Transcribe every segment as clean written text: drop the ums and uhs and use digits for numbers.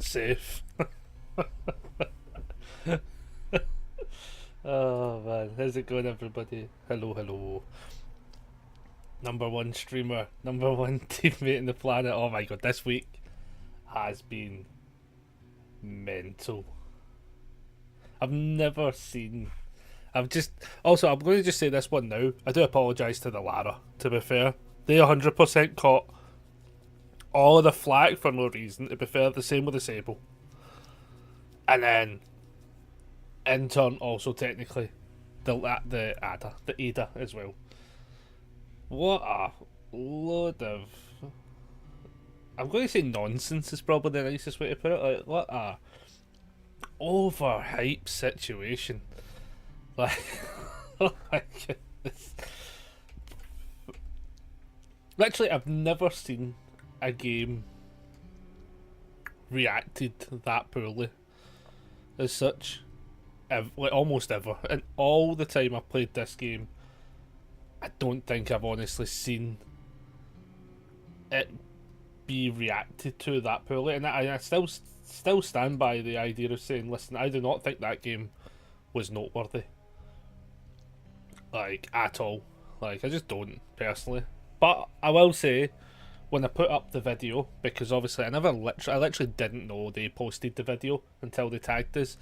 safe. Oh man, how's it going, everybody? Hello, hello. Number one streamer, number one teammate in the planet. Oh my god, this week has been mental. I've never seen. I've just. Also, I'm going to just say this one now. I do apologise to the Lara, to be fair. They 100% caught all of the flack for no reason, to be fair. The same with the Sable. And then, in turn, also technically, the Ada as well. What a load of. I'm going to say nonsense is probably the nicest way to put it. Like, what a overhyped situation. Like, oh my goodness. Literally, I've never seen a game reacted that poorly as such. Like, almost ever. And all the time I've played this game, I don't think I've honestly seen it be reacted to that poorly. And I still stand by the idea of saying, listen, I do not think that game was noteworthy. Like, at all. Like, I just don't, personally. But I will say, when I put up the video, because obviously I literally didn't know they posted the video until they tagged us.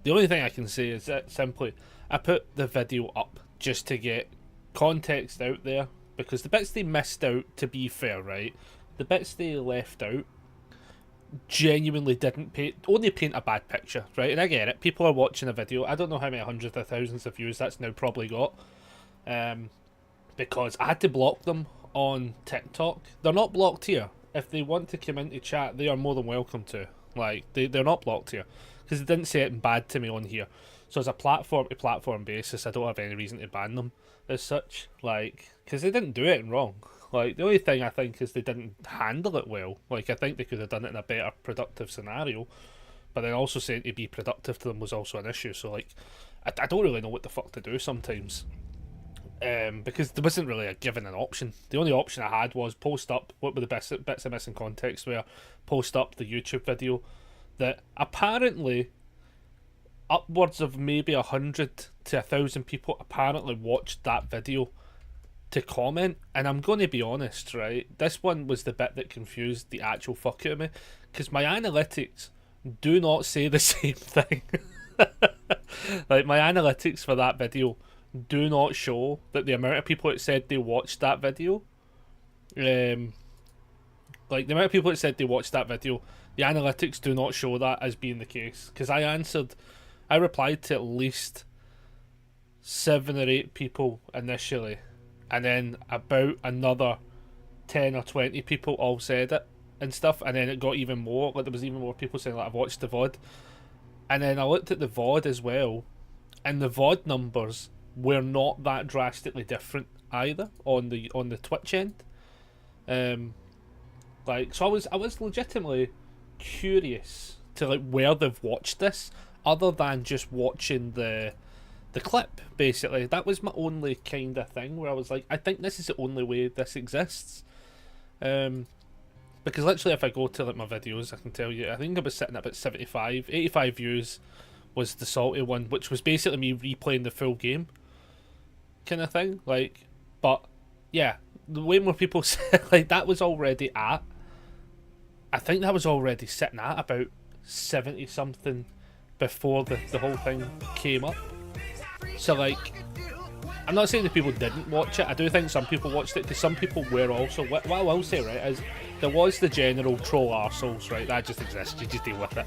The only thing I can say is that simply, I put the video up just to get context out there, because the bits they missed out, to be fair, right, the bits they left out genuinely didn't only paint a bad picture, right? And I get it, people are watching a video, I don't know how many hundreds of thousands of views that's now probably got, because I had to block them on TikTok. They're not blocked here. If they want to come into chat, they are more than welcome to. Like, they're not blocked here, because they didn't say it bad to me on here. So as a platform-to-platform basis, I don't have any reason to ban them as such, like, because they didn't do it wrong. Like, the only thing I think is they didn't handle it well. Like, I think they could have done it in a better productive scenario, but then also saying to be productive to them was also an issue. So, like, I don't really know what the fuck to do sometimes, because there wasn't really given an option. The only option I had was post up what were the bits of missing context were, post up the YouTube video that apparently upwards of maybe 100 to 1,000 people apparently watched that video to comment. And I'm going to be honest, right, this one was the bit that confused the actual fuck out of me, because my analytics do not say the same thing. Like, my analytics for that video do not show that the amount of people that said they watched that video, like, the amount of people that said they watched that video, the analytics do not show that as being the case. Because I replied to at least 7 or 8 people initially, and then about another 10 or 20 people all said it and stuff, and then it got even more. Like, there was even more people saying, like, I've watched the VOD. And then I looked at the VOD as well, and the VOD numbers were not that drastically different either on the Twitch end. Like, so I was legitimately curious to, like, where they've watched this, other than just watching the clip. Basically, that was my only kind of thing where I was like, I think this is the only way this exists. Because literally, if I go to, like, my videos, I can tell you, I think I was sitting at about 85 views was the salty one, which was basically me replaying the full game kind of thing. Like, but yeah, the way more people said, like, that was already at, I think that was already sitting at about 70 something before the whole thing came up. So, like, I'm not saying that people didn't watch it. I do think some people watched it, because some people were also. What I will say, right, is there was the general troll arseholes, right? That just exists. You just deal with it.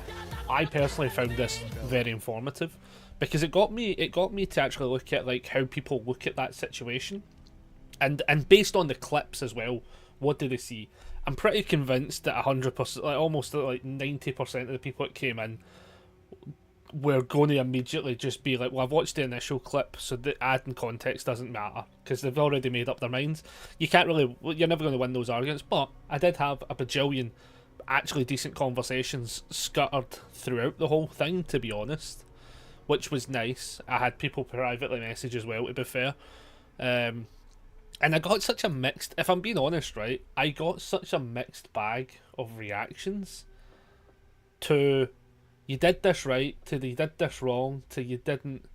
I personally found this very informative, because it got me to actually look at, like, how people look at that situation, and based on the clips as well, what do they see? I'm pretty convinced that 100%, like, almost like 90% of the people that came in were going to immediately just be like, well, I've watched the initial clip, so the adding context doesn't matter, because they've already made up their minds. You're never going to win those arguments. But I did have a bajillion actually decent conversations scattered throughout the whole thing, to be honest, which was nice. I had people privately message as well, to be fair. And I got such a mixed, if I'm being honest, right, I got such a mixed bag of reactions to you did this right, to you did this wrong, to you didn't.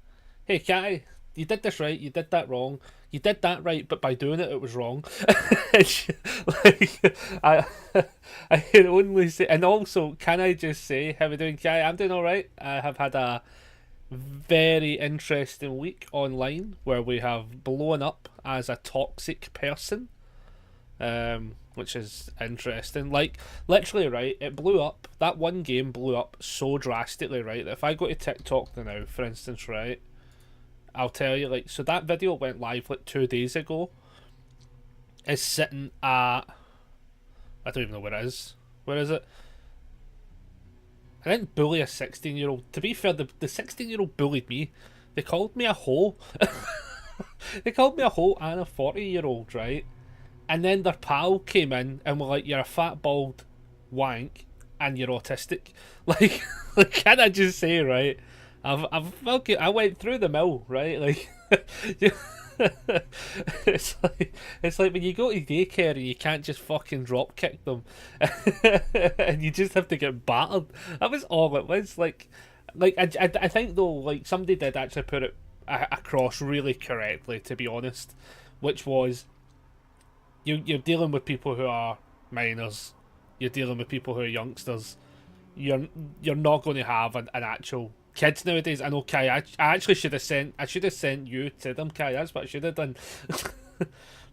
Hey, Catty, you did this right, you did that wrong. You did that right, but by doing it, it was wrong. Like, I can only say, and also, can I just say, how are we doing, Catty? I'm doing all right. I have had a very interesting week online where we have blown up as a toxic person, which is interesting. Like, literally, right, it blew up. That one game blew up so drastically, right, that if I go to TikTok now, for instance, right, I'll tell you, like, so that video went live like 2 days ago. Is sitting at, I don't even know where it is. Where is it? I didn't bully a 16-year-old. To be fair, the 16-year-old bullied me. They called me a hoe. They called me a hoe and a 40-year-old, right? And then their pal came in and were like, "You're a fat, bald wank and you're autistic." Like, can I just say, right? I went through the mill, right? Like, it's like when you go to daycare and you can't just fucking drop kick them, and you just have to get battered. That was all it was. I think though, like somebody did actually put it across really correctly, to be honest, which was you're dealing with people who are minors, you're dealing with people who are youngsters. You're not going to have an actual kids nowadays. I know, Kai. I actually should have sent. I should have sent you to them, Kai. That's what I should have done.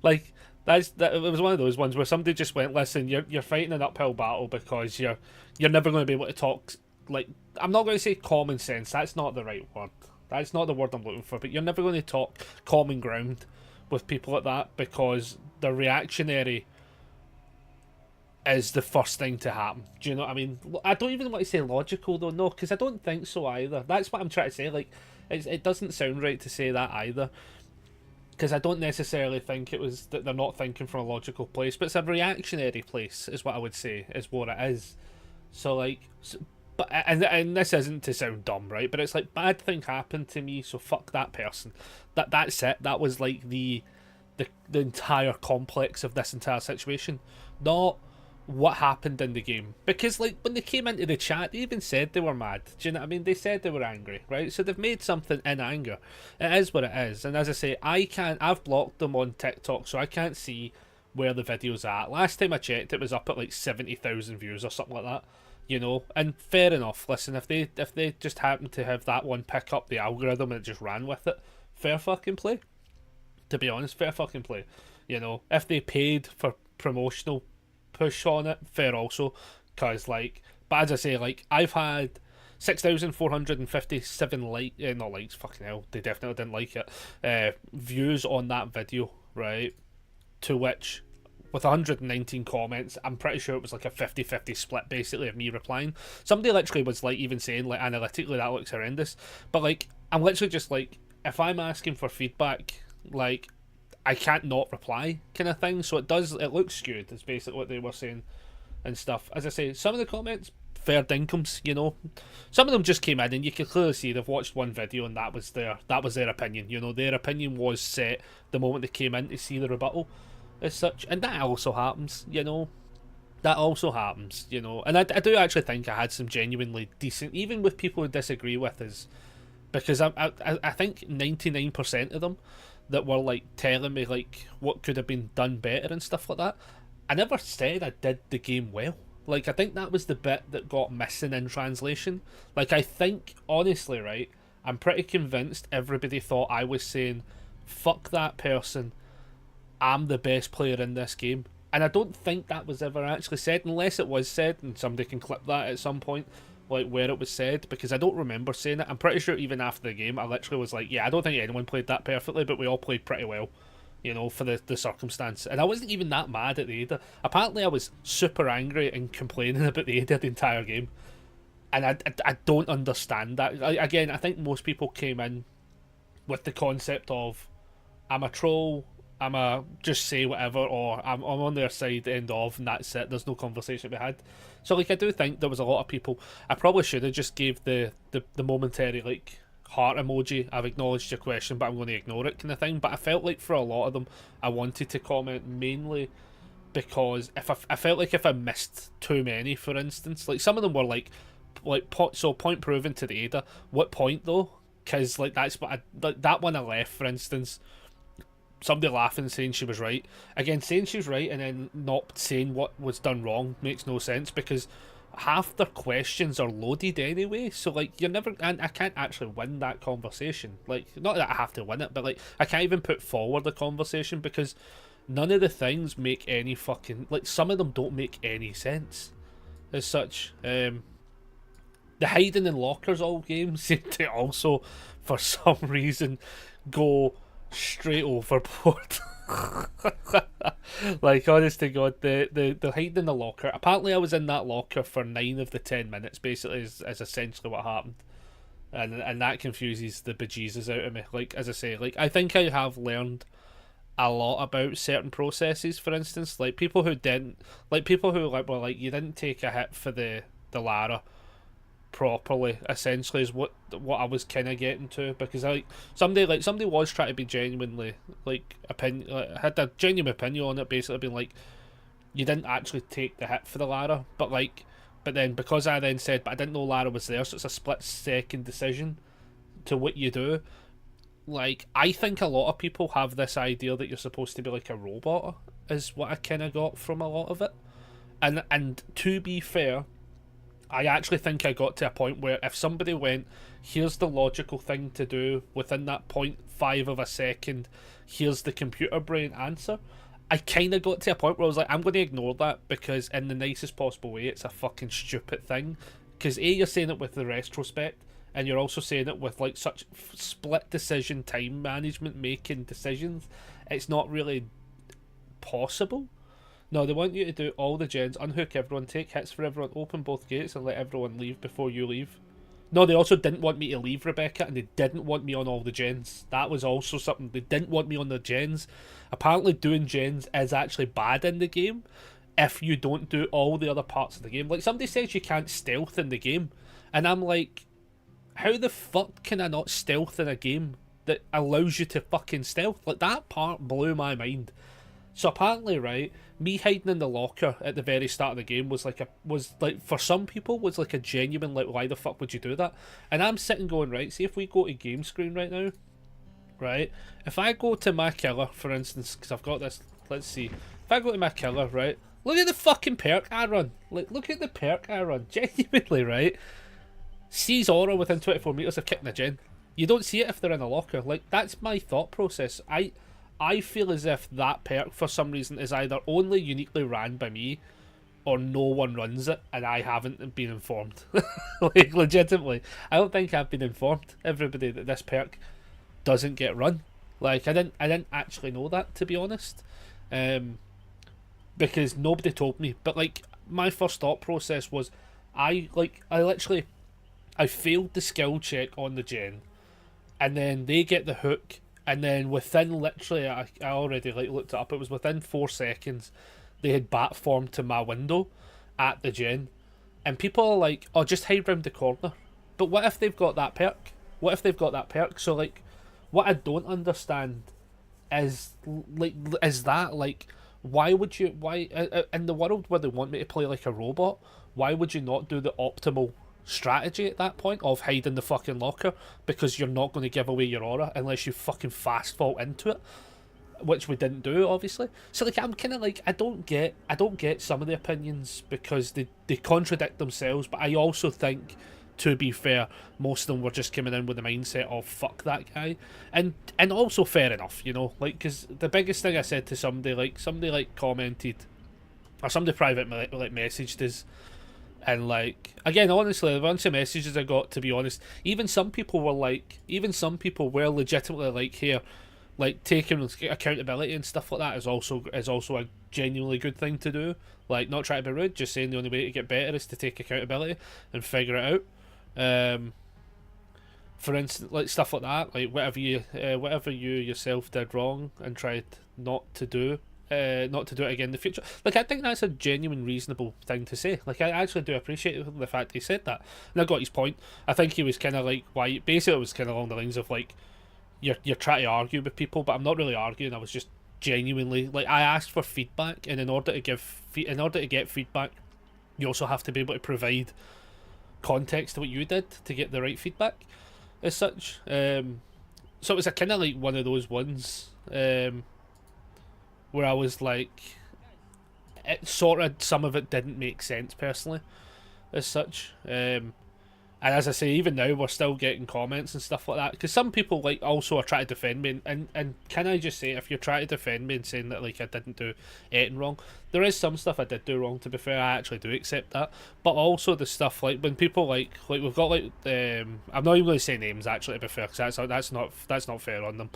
Like it was one of those ones where somebody just went, "Listen, you're fighting an uphill battle because you're never going to be able to talk." Like, I'm not going to say common sense. That's not the right word. That's not the word I'm looking for. But you're never going to talk common ground with people like that because they're reactionary. Is the first thing to happen. Do you know what I mean? I don't even want to say logical though, no, because I don't think so either. That's what I'm trying to say. Like, it doesn't sound right to say that either, because I don't necessarily think it was that they're not thinking from a logical place, but it's a reactionary place, is what I would say, is what it is. So like, but and this isn't to sound dumb, right? But it's like, bad thing happened to me, so fuck that person. That's it. That was like the entire complex of this entire situation, not what happened in the game. Because like when they came into the chat, they even said they were mad. Do you know what I mean? They said they were angry, right? So they've made something in anger. It is what it is. And as I say, I've blocked them on TikTok, so I can't see where the video's at. Last time I checked, it was up at like 70,000 views or something like that. You know, and fair enough. Listen, if they just happen to have that one pick up the algorithm and it just ran with it, fair fucking play. To be honest, fair fucking play. You know, if they paid for promotional push on it, fair also, because like, but as I say, like, I've had 6,457 not likes, fucking hell, they definitely didn't like it, views on that video, right, to which, with 119 comments, I'm pretty sure it was like a 50-50 split, basically, of me replying. Somebody literally was like, even saying, like, analytically that looks horrendous, but like, I'm literally just like, if I'm asking for feedback, like, I can't not reply, kind of thing. So it looks skewed, is basically what they were saying and stuff. As I say, some of the comments, fair dinkum, you know. Some of them just came in and you could clearly see they've watched one video and that was their opinion, you know. Their opinion was set the moment they came in to see the rebuttal as such. And that also happens, you know. That also happens, you know. And I do actually think I had some genuinely decent, even with people who disagree with us, because I think 99% of them that were like telling me like what could have been done better and stuff like that, I never said I did the game well. Like, I think that was the bit that got missing in translation. Like, I think, honestly, right, I'm pretty convinced everybody thought I was saying, fuck that person, I'm the best player in this game. And I don't think that was ever actually said, unless it was said, and somebody can clip that at some point, like where it was said, because I don't remember saying it. I'm pretty sure even after the game, I literally was like, yeah, I don't think anyone played that perfectly, but we all played pretty well, you know, for the circumstance. And I wasn't even that mad at the ADA. Apparently I was super angry and complaining about the ADA the entire game. And I don't understand that. Again, I think most people came in with the concept of, I'm a troll, I'm a just say whatever, or I'm on their side, end of, and that's it. There's no conversation to be had. So like, I do think there was a lot of people. I probably should have just gave the momentary like heart emoji. I've acknowledged your question, but I'm going to ignore it, kind of thing. But I felt like for a lot of them, I wanted to comment mainly because I felt like if I missed too many, for instance, like some of them were like so point proven to the Ada. What point though? Because like that's what that one I left, for instance. Somebody laughing saying she was right. Again, saying she's right and then not saying what was done wrong makes no sense, because half their questions are loaded anyway. So like you're never, and I can't actually win that conversation. Like, not that I have to win it, but like I can't even put forward the conversation because none of the things make any fucking, like, some of them don't make any sense as such. The hiding in lockers all games seem to also, for some reason, go straight overboard. Like, honest to God, the hiding in the locker. Apparently, I was in that locker for 9 of the 10 minutes. Basically, is essentially what happened, and that confuses the bejesus out of me. Like, as I say, like, I think I have learned a lot about certain processes. For instance, like people who were like, you didn't take a hit for the lara properly, essentially, is what I was kind of getting to, because somebody was trying to be genuinely had a genuine opinion on it, basically being like, you didn't actually take the hit for the lara, but then because I then said, but I didn't know lara was there, so it's a split second decision to what you do. Like, I think a lot of people have this idea that you're supposed to be like a robot, is what I kind of got from a lot of it, and to be fair, I actually think I got to a point where if somebody went, here's the logical thing to do within that 0.5 of a second, here's the computer brain answer, I kind of got to a point where I was like, I'm going to ignore that, because in the nicest possible way, it's a fucking stupid thing. Because A, you're saying it with the retrospect, and you're also saying it with like such split decision time management, making decisions. It's not really possible. No, they want you to do all the gens, unhook everyone, take hits for everyone, open both gates, and let everyone leave before you leave. No, they also didn't want me to leave, Rebecca, and they didn't want me on all the gens. That was also something. They didn't want me on the gens. Apparently doing gens is actually bad in the game if you don't do all the other parts of the game. Like, somebody says you can't stealth in the game, and I'm like, how the fuck can I not stealth in a game that allows you to fucking stealth? Like, that part blew my mind. So apparently, right, me hiding in the locker at the very start of the game was for some people was like a genuine, like, why the fuck would you do that? And I'm sitting going, right, see if we go to game screen right now, right, if I go to my killer, for instance, because I've got this, let's see, if I go to my killer, right, look at the fucking perk I run, like, look at the perk I run, genuinely, right, sees aura within 24 meters of kicking a gen. You don't see it if they're in a locker. Like, that's my thought process. I feel as if that perk, for some reason, is either only uniquely ran by me, or no one runs it, and I haven't been informed. Like, legitimately, I don't think I've been informed, everybody, that this perk doesn't get run. Like, I didn't actually know that, to be honest, because nobody told me. But like, my first thought process was, I failed the skill check on the gen, and then they get the hook, and then within literally, I already like looked it up, it was within 4 seconds, they had bat formed to my window at the gen, and people are like, oh, just hide round the corner. But what if they've got that perk? What if they've got that perk? So like, what I don't understand is why would you, in the world where they want me to play like a robot, why would you not do the optimal strategy at that point of hiding the fucking locker, because you're not going to give away your aura unless you fucking fast fall into it, which we didn't do, obviously. So like, I'm kind of like, I don't get some of the opinions, because they contradict themselves, but I also think, to be fair, most of them were just coming in with the mindset of fuck that guy, and also fair enough, you know, like, because the biggest thing I said to somebody commented, or somebody private like messaged us. And like, again, honestly, a bunch of messages I got, to be honest, even some people were legitimately like, here, like, taking accountability and stuff like that is also a genuinely good thing to do. Like, not trying to be rude, just saying the only way to get better is to take accountability and figure it out. For instance, like stuff like that, like whatever you yourself did wrong and tried not to do it again in the future. Like, I think that's a genuine, reasonable thing to say. Like, I actually do appreciate the fact he said that, and I got his point. I think he was kind of like, why? Basically, it was kind of along the lines of like, you're trying to argue with people, but I'm not really arguing. I was just genuinely like, I asked for feedback, and in order to get feedback, you also have to be able to provide context to what you did to get the right feedback, as such. So it was a kind of like one of those ones where I was like, it sort of, some of it didn't make sense personally, as such. And as I say, even now we're still getting comments and stuff like that, because some people like also are trying to defend me, and can I just say, if you're trying to defend me and saying that like I didn't do anything wrong, there is some stuff I did do wrong. To be fair, I actually do accept that, but also the stuff like when people like we've got like I'm not even going to say names actually, to be fair, because that's not fair on them,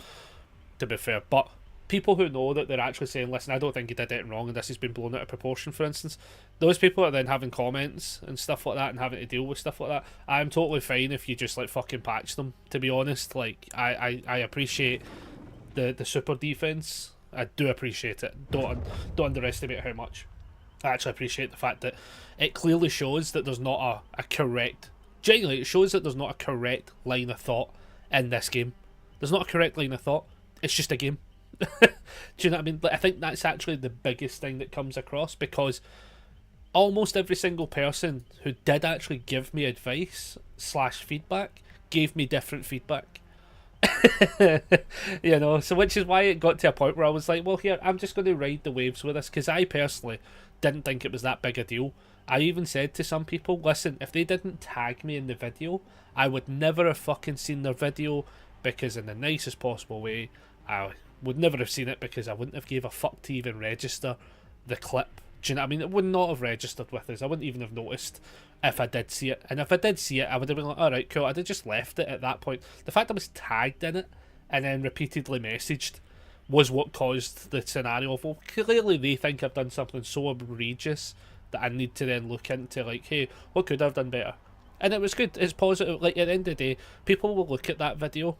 to be fair, but people who know that they're actually saying, listen, I don't think you did anything wrong and this has been blown out of proportion, for instance, those people are then having comments and stuff like that and having to deal with stuff like that. I'm totally fine if you just like fucking patch them, to be honest. Like I appreciate the super defense. I do appreciate it. Don't underestimate how much I actually appreciate the fact that it clearly shows that there's not a correct, genuinely it shows that there's not a correct line of thought in this game. There's not a correct line of thought. It's just a game. Do you know what I mean? Like, I think that's actually the biggest thing that comes across, because almost every single person who did actually give me advice / feedback gave me different feedback. You know, so which is why it got to a point where I was like, well, here, I'm just going to ride the waves with this, because I personally didn't think it was that big a deal. I even said to some people, listen, if they didn't tag me in the video, I would never have fucking seen their video, because in the nicest possible way, I would never have seen it, because I wouldn't have gave a fuck to even register the clip. Do you know what I mean? It would not have registered with us. I wouldn't even have noticed if I did see it. And if I did see it, I would have been like, alright, cool. I'd have just left it at that point. The fact I was tagged in it and then repeatedly messaged was what caused the scenario of, well, clearly they think I've done something so egregious that I need to then look into, like, hey, what could I have done better? And it was good. It's positive. Like, at the end of the day, people will look at that video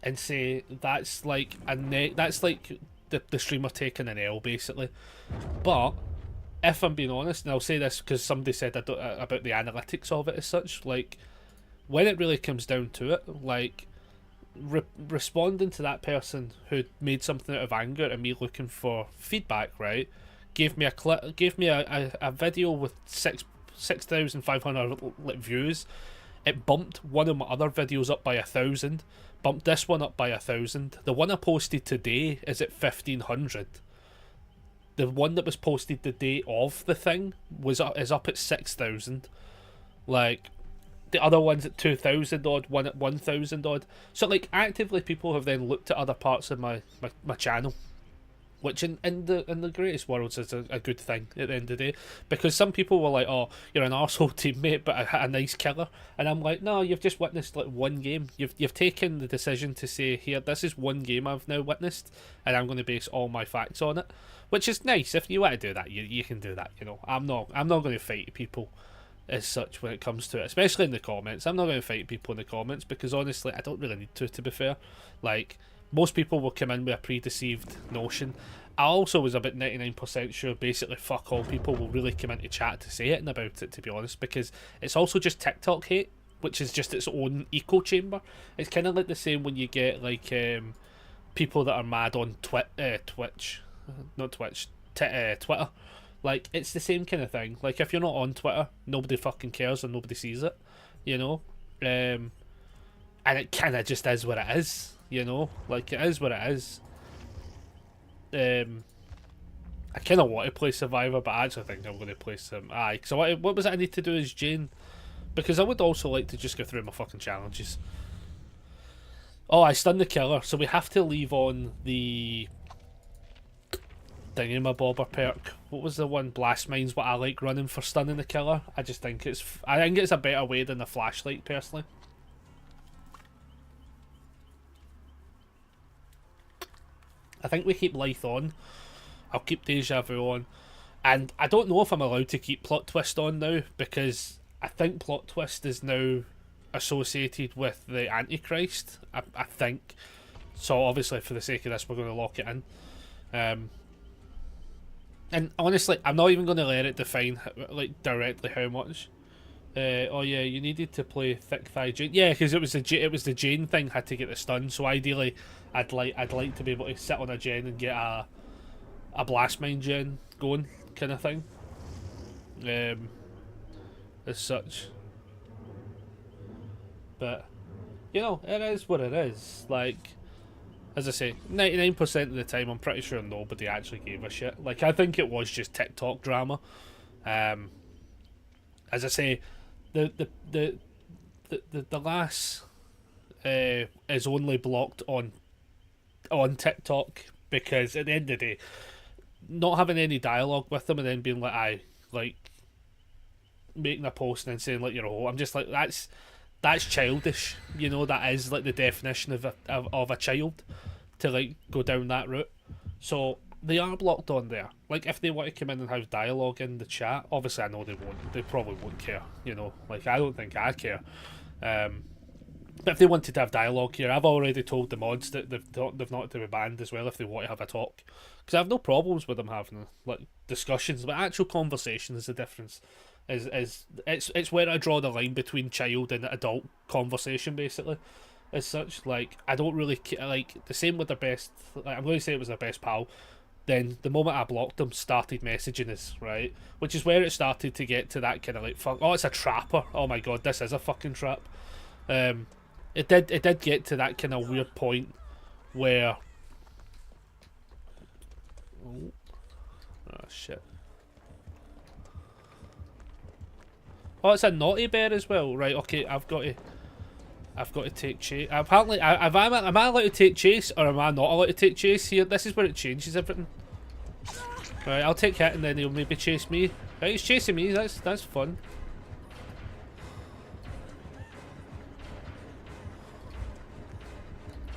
and say that's like that's like the streamer taking an L, basically. But if I'm being honest, and I'll say this because somebody said about the analytics of it as such, like when it really comes down to it, like responding to that person who made something out of anger and me looking for feedback, right, gave me a video with 6,500 views. It bumped one of my other videos up by 1,000, bumped this one up by 1,000. The one I posted today is at 1,500. The one that was posted the day of the thing is up at 6,000. Like, the other one's at 2,000 odd, one at 1,000 odd. So, like, actively people have then looked at other parts of my channel, which in the greatest worlds is a good thing at the end of the day, because some people were like, oh, you're an arsehole teammate but a nice killer, and I'm like, no, you've just witnessed like one game. You've taken the decision to say, here, this is one game I've now witnessed and I'm going to base all my facts on it, which is nice. If you want to do that, you can do that, you know. I'm not going to fight people as such when it comes to it, especially in the comments. I'm not going to fight people in the comments, because honestly I don't really need to be fair. Like, most people will come in with a predeceived notion. I also was about 99% sure basically fuck all people will really come into chat to say anything about it, to be honest, because it's also just TikTok hate, which is just its own echo chamber. It's kind of like the same when you get like people that are mad on Twitch, not Twitch, Twitter. Like, it's the same kind of thing. Like, if you're not on Twitter, nobody fucking cares and nobody sees it, you know? And it kind of just is what it is. You know, like, it is what it is. I kind of want to play Survivor, but I actually think I'm going to play some. So what was it I need to do as Jane? Because I would also like to just go through my fucking challenges. Oh, I stunned the killer, so we have to leave on the thingamabobber perk. What was the one? Blast Mine's what I like running for stunning the killer. I think it's a better way than the flashlight, personally. I think we keep Lithe on. I'll keep Deja Vu on. And I don't know if I'm allowed to keep Plot Twist on now, because I think Plot Twist is now associated with the Antichrist. I think. So obviously for the sake of this, we're going to lock it in. And honestly, I'm not even going to let it define like directly how much. Oh yeah, you needed to play Thick Thigh Jane. Yeah, because it was the Jane thing had to get the stun. So ideally, I'd like to be able to sit on a gen and get a Blast Mine gen going, kind of thing. As such. But you know, it is what it is. Like, as I say, 99% of the time, I'm pretty sure nobody actually gave a shit. Like, I think it was just TikTok drama. Um, as I say, the lass is only blocked on TikTok because at the end of the day, not having any dialogue with them and then being like, I like making a post and then saying like you're a hoe. I'm just like that's childish. You know, that is like the definition of a child to like go down that route. So they are blocked on there. Like if they want to come in and have dialogue in the chat, obviously I know they won't. They probably won't care. You know, like I don't think I care. But if they wanted to have dialogue here, I've already told the mods that they've not to be banned as well if they want to have a talk, because I have no problems with them having like discussions, but actual conversation is the difference. It's where I draw the line between child and adult conversation, basically. As such, like I don't really like the same with their best. Like, I'm going to say it was their best pal. Then the moment I blocked them, started messaging us, right, which is where it started to get to that kind of like fuck. Oh, it's a trapper. Oh my god, this is a fucking trap. It did get to that kind of weird point where. Oh shit. Oh, it's a naughty bear as well, right? Okay, I've got to take chase. Apparently, am I allowed to take chase or am I not allowed to take chase here? This is where it changes everything. Right, I'll take it and then he'll maybe chase me. Right, he's chasing me. That's fun.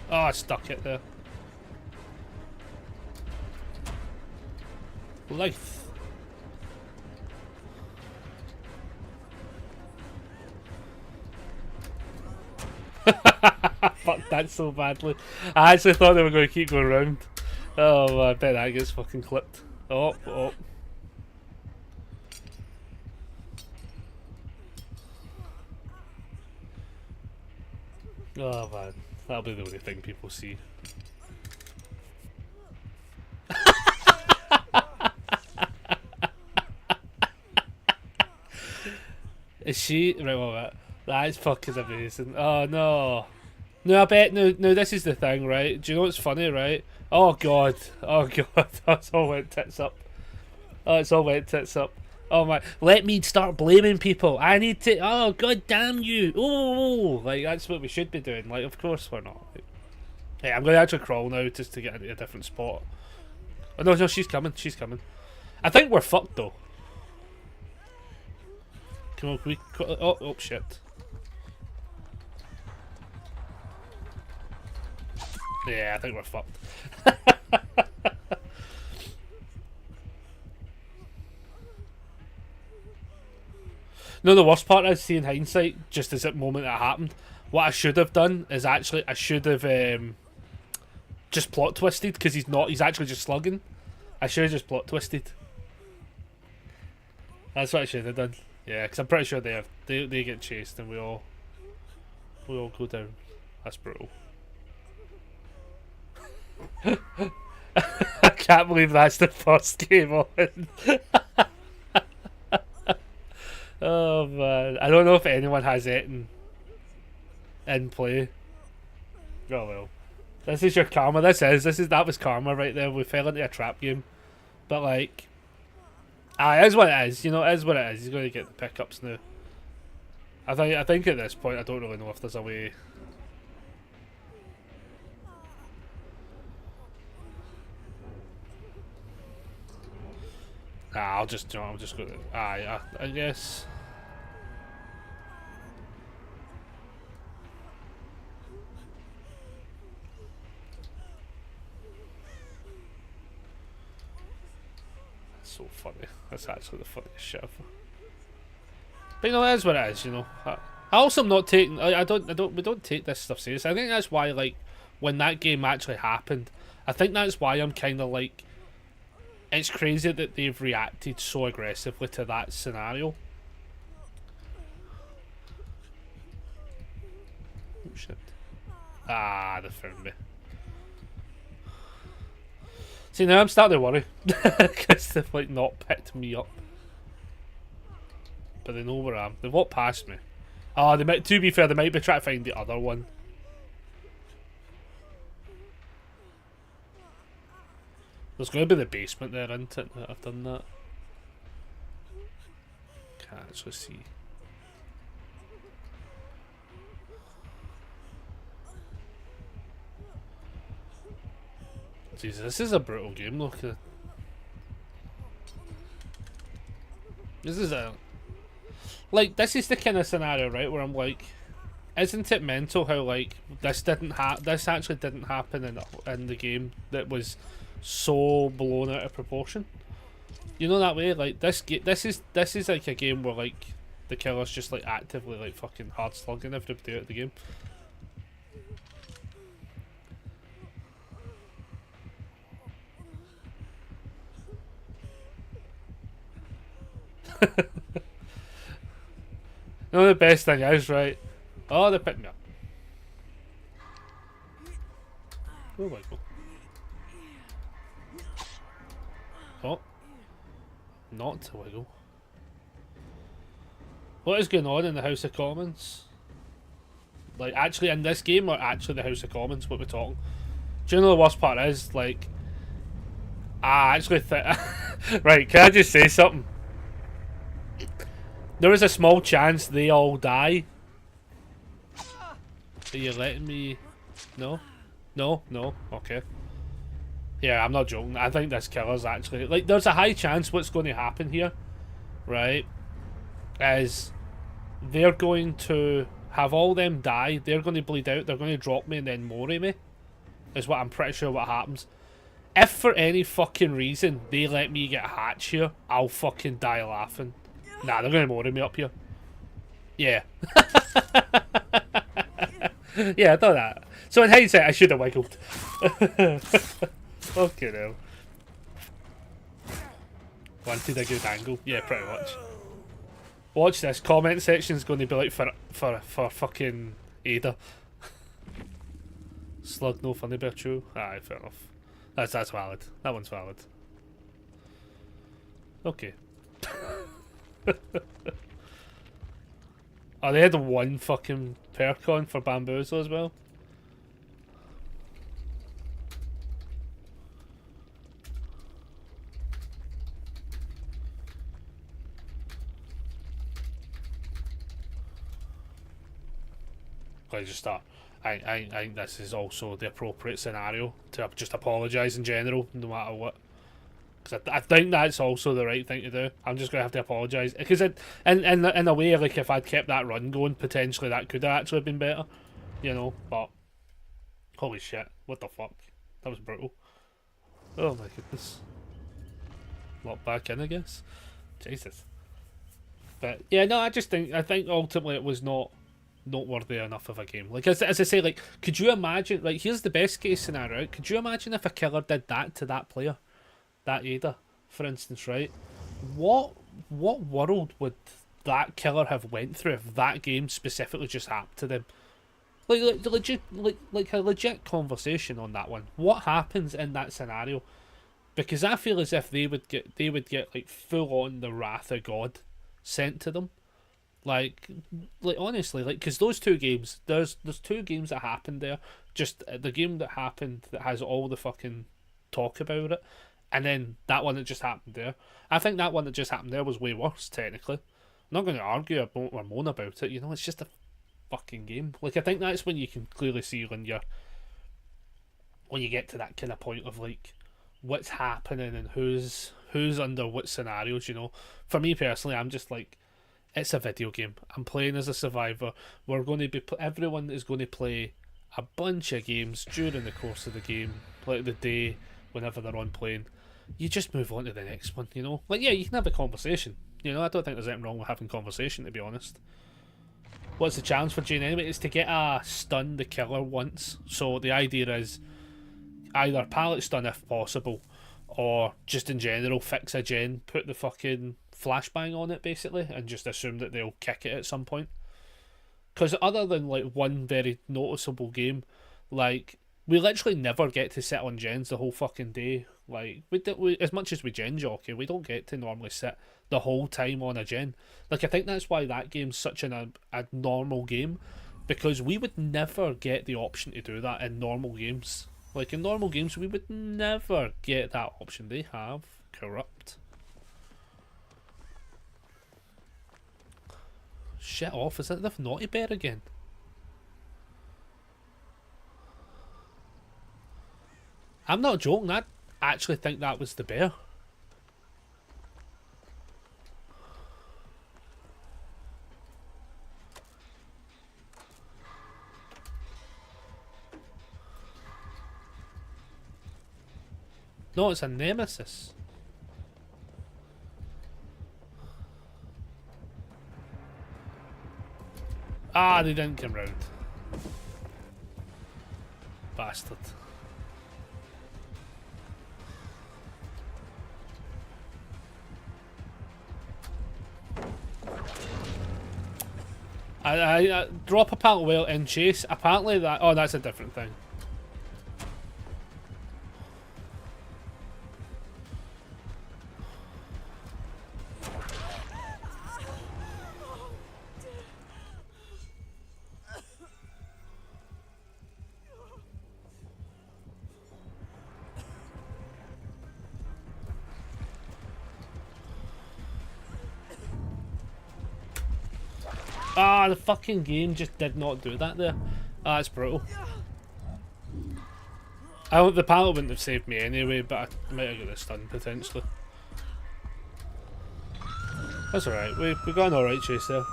Oh, I stuck it there. Life. Fuck that so badly. I actually thought they were going to keep going round. Oh, I bet that gets fucking clipped. Oh. Oh man, that'll be the only thing people see. Is she? Right, well, that's fucking amazing. Oh no. No, I bet, no, this is the thing, right? Do you know what's funny, right? Oh god. It's all went tits up. Oh, it's all went tits up. Oh my, let me start blaming people. I need to, oh god damn you. Oh, like that's what we should be doing. Like, of course we're not. Like, hey, I'm going to actually crawl now just to get into a different spot. Oh no, she's coming. I think we're fucked though. Come on, oh shit. Yeah, I think we're fucked. No, the worst part is, see in hindsight, just as that moment that happened, what I should have done is actually, I should have just plot twisted, because he's actually just slugging. I should have just plot twisted. That's what I should have done. Yeah, because I'm pretty sure they get chased and we all go down. That's brutal. I can't believe that's the first game on. Oh man, I don't know if anyone has it in play. Oh well, this is your karma. That was karma right there. We fell into a trap game, but like, it is what it is. You know, it is what it is. He's going to get the pickups now. I think at this point, I don't really know if there's a way. I'll just go to. I guess. That's so funny. That's actually the funniest shit ever. But you know, it is what it is. You know. I also am not taking. We don't take this stuff serious. I think that's why, like, when that game actually happened, I think that's why I'm kind of like. It's crazy that they've reacted so aggressively to that scenario. Oh shit. Ah, they found me. See, now I'm starting to worry. Because they've like not picked me up. But they know where I am. They've walked past me. Oh, they might. To be fair, they might be trying to find the other one. There's going to be the basement there, isn't it? That I've done that. Can't actually see. Jesus, this is a brutal game. Look, this is a like this is the kind of scenario, right, where I'm like, isn't it mental how like this actually didn't happen in the game that was so blown out of proportion. You know that way, like this is like a game where like the killer's just like actively like fucking hard slugging everybody out of the game. You know the best thing is, right? Oh, they picked me up. Oh my god. Oh. Not to wiggle. What is going on in the House of Commons? Like, actually in this game or actually the House of Commons? What we're talking? Do you know the worst part is? Like, I actually think... Right, can I just say something? There is a small chance they all die. Are you letting me... No? No? No? Okay. Yeah, I'm not joking. I think this killer's actually... Like, there's a high chance what's going to happen here, right, is they're going to have all them die, they're going to bleed out, they're going to drop me and then mori me, is what I'm pretty sure what happens. If for any fucking reason they let me get a hatch here, I'll fucking die laughing. Nah, they're going to mori me up here. Yeah. Yeah, I thought that. So in hindsight, I should have wiggled. Okay, now. Wanted a good angle. Yeah, pretty much. Watch this. Comment section's going to be like for fucking Ada. Slug no funny bear true. Aye, fair enough. That's valid. That one's valid. Okay. Oh, they had one fucking perk on for Bamboozle as well. Just start. I think this is also the appropriate scenario to just apologise in general, no matter what. Because I think that's also the right thing to do. I'm just going to have to apologise. Because in a way, like, if I'd kept that run going, potentially that could have actually been better. You know, but... Holy shit, what the fuck? That was brutal. Oh my goodness. Locked back in, I guess. Jesus. But, yeah, no, I think ultimately it was not noteworthy enough of a game. Like, as I say, like, could you imagine, like, here's the best case scenario, right? Could you imagine if a killer did that to that player? That Ada, for instance, right? What world would that killer have went through if that game specifically just happened to them? Like a legit conversation on that one. What happens in that scenario? Because I feel as if they would get like full on the wrath of God sent to them. Like honestly, like, because those two games, there's two games that happened there. Just the game that happened that has all the fucking talk about it, and then that one that just happened there. I think that one that just happened there was way worse, technically. I'm not going to argue or moan about it. You know, it's just a fucking game. Like, I think that's when you can clearly see when you get to that kind of point of like what's happening and who's under what scenarios. You know, for me personally, I'm just like, it's a video game. I'm playing as a survivor. We're going to be everyone is going to play a bunch of games during the course of the game, like the day whenever they're on playing. You just move on to the next one, you know? Like, yeah, you can have a conversation. You know, I don't think there's anything wrong with having conversation, to be honest. What's the challenge for Jane anyway? It's to get a stun the killer once. So the idea is either pallet stun if possible, or just in general fix a gen, put the fucking flashbang on it basically, and just assume that they'll kick it at some point. Because other than like one very noticeable game, like We literally never get to sit on gens the whole fucking day. Like, we as much as we gen jockey, we don't get to normally sit the whole time on a gen. Like, I think that's why that game's such a normal game, because we would never get the option to do that in normal games. Like, in normal games, we would never get that option. They have corrupt. Shit off, is that the naughty bear again? I'm not joking, I actually think that was the bear. No, it's a nemesis. Ah, they didn't come round. Bastard. I drop a pallet whale in chase. Apparently that... Oh, that's a different thing. Ah, the fucking game just did not do that there. Ah, it's brutal. The pallet wouldn't have saved me anyway, but I might have got a stun potentially. That's alright, we got an alright chase there.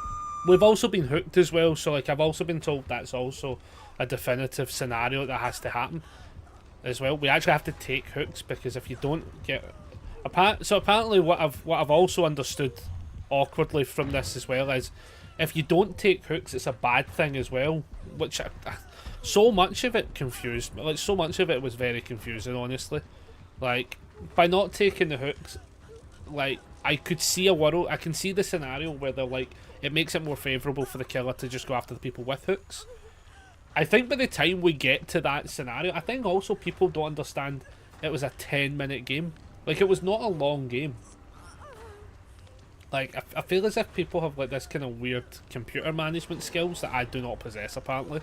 We've also been hooked as well, so like I've also been told that's also a definitive scenario that has to happen as well. We actually have to take hooks, because if you don't get... So apparently what I've also understood awkwardly from this as well is, if you don't take hooks, it's a bad thing as well, which so much of it confused me. Like, so much of it was very confusing, honestly. Like, by not taking the hooks, like, I could see a world, I can see the scenario where they're like, it makes it more favourable for the killer to just go after the people with hooks. I think by the time we get to that scenario, I think also people don't understand it was a 10-minute game. Like, it was not a long game. Like, I feel as if people have like this kind of weird computer management skills that I do not possess, apparently,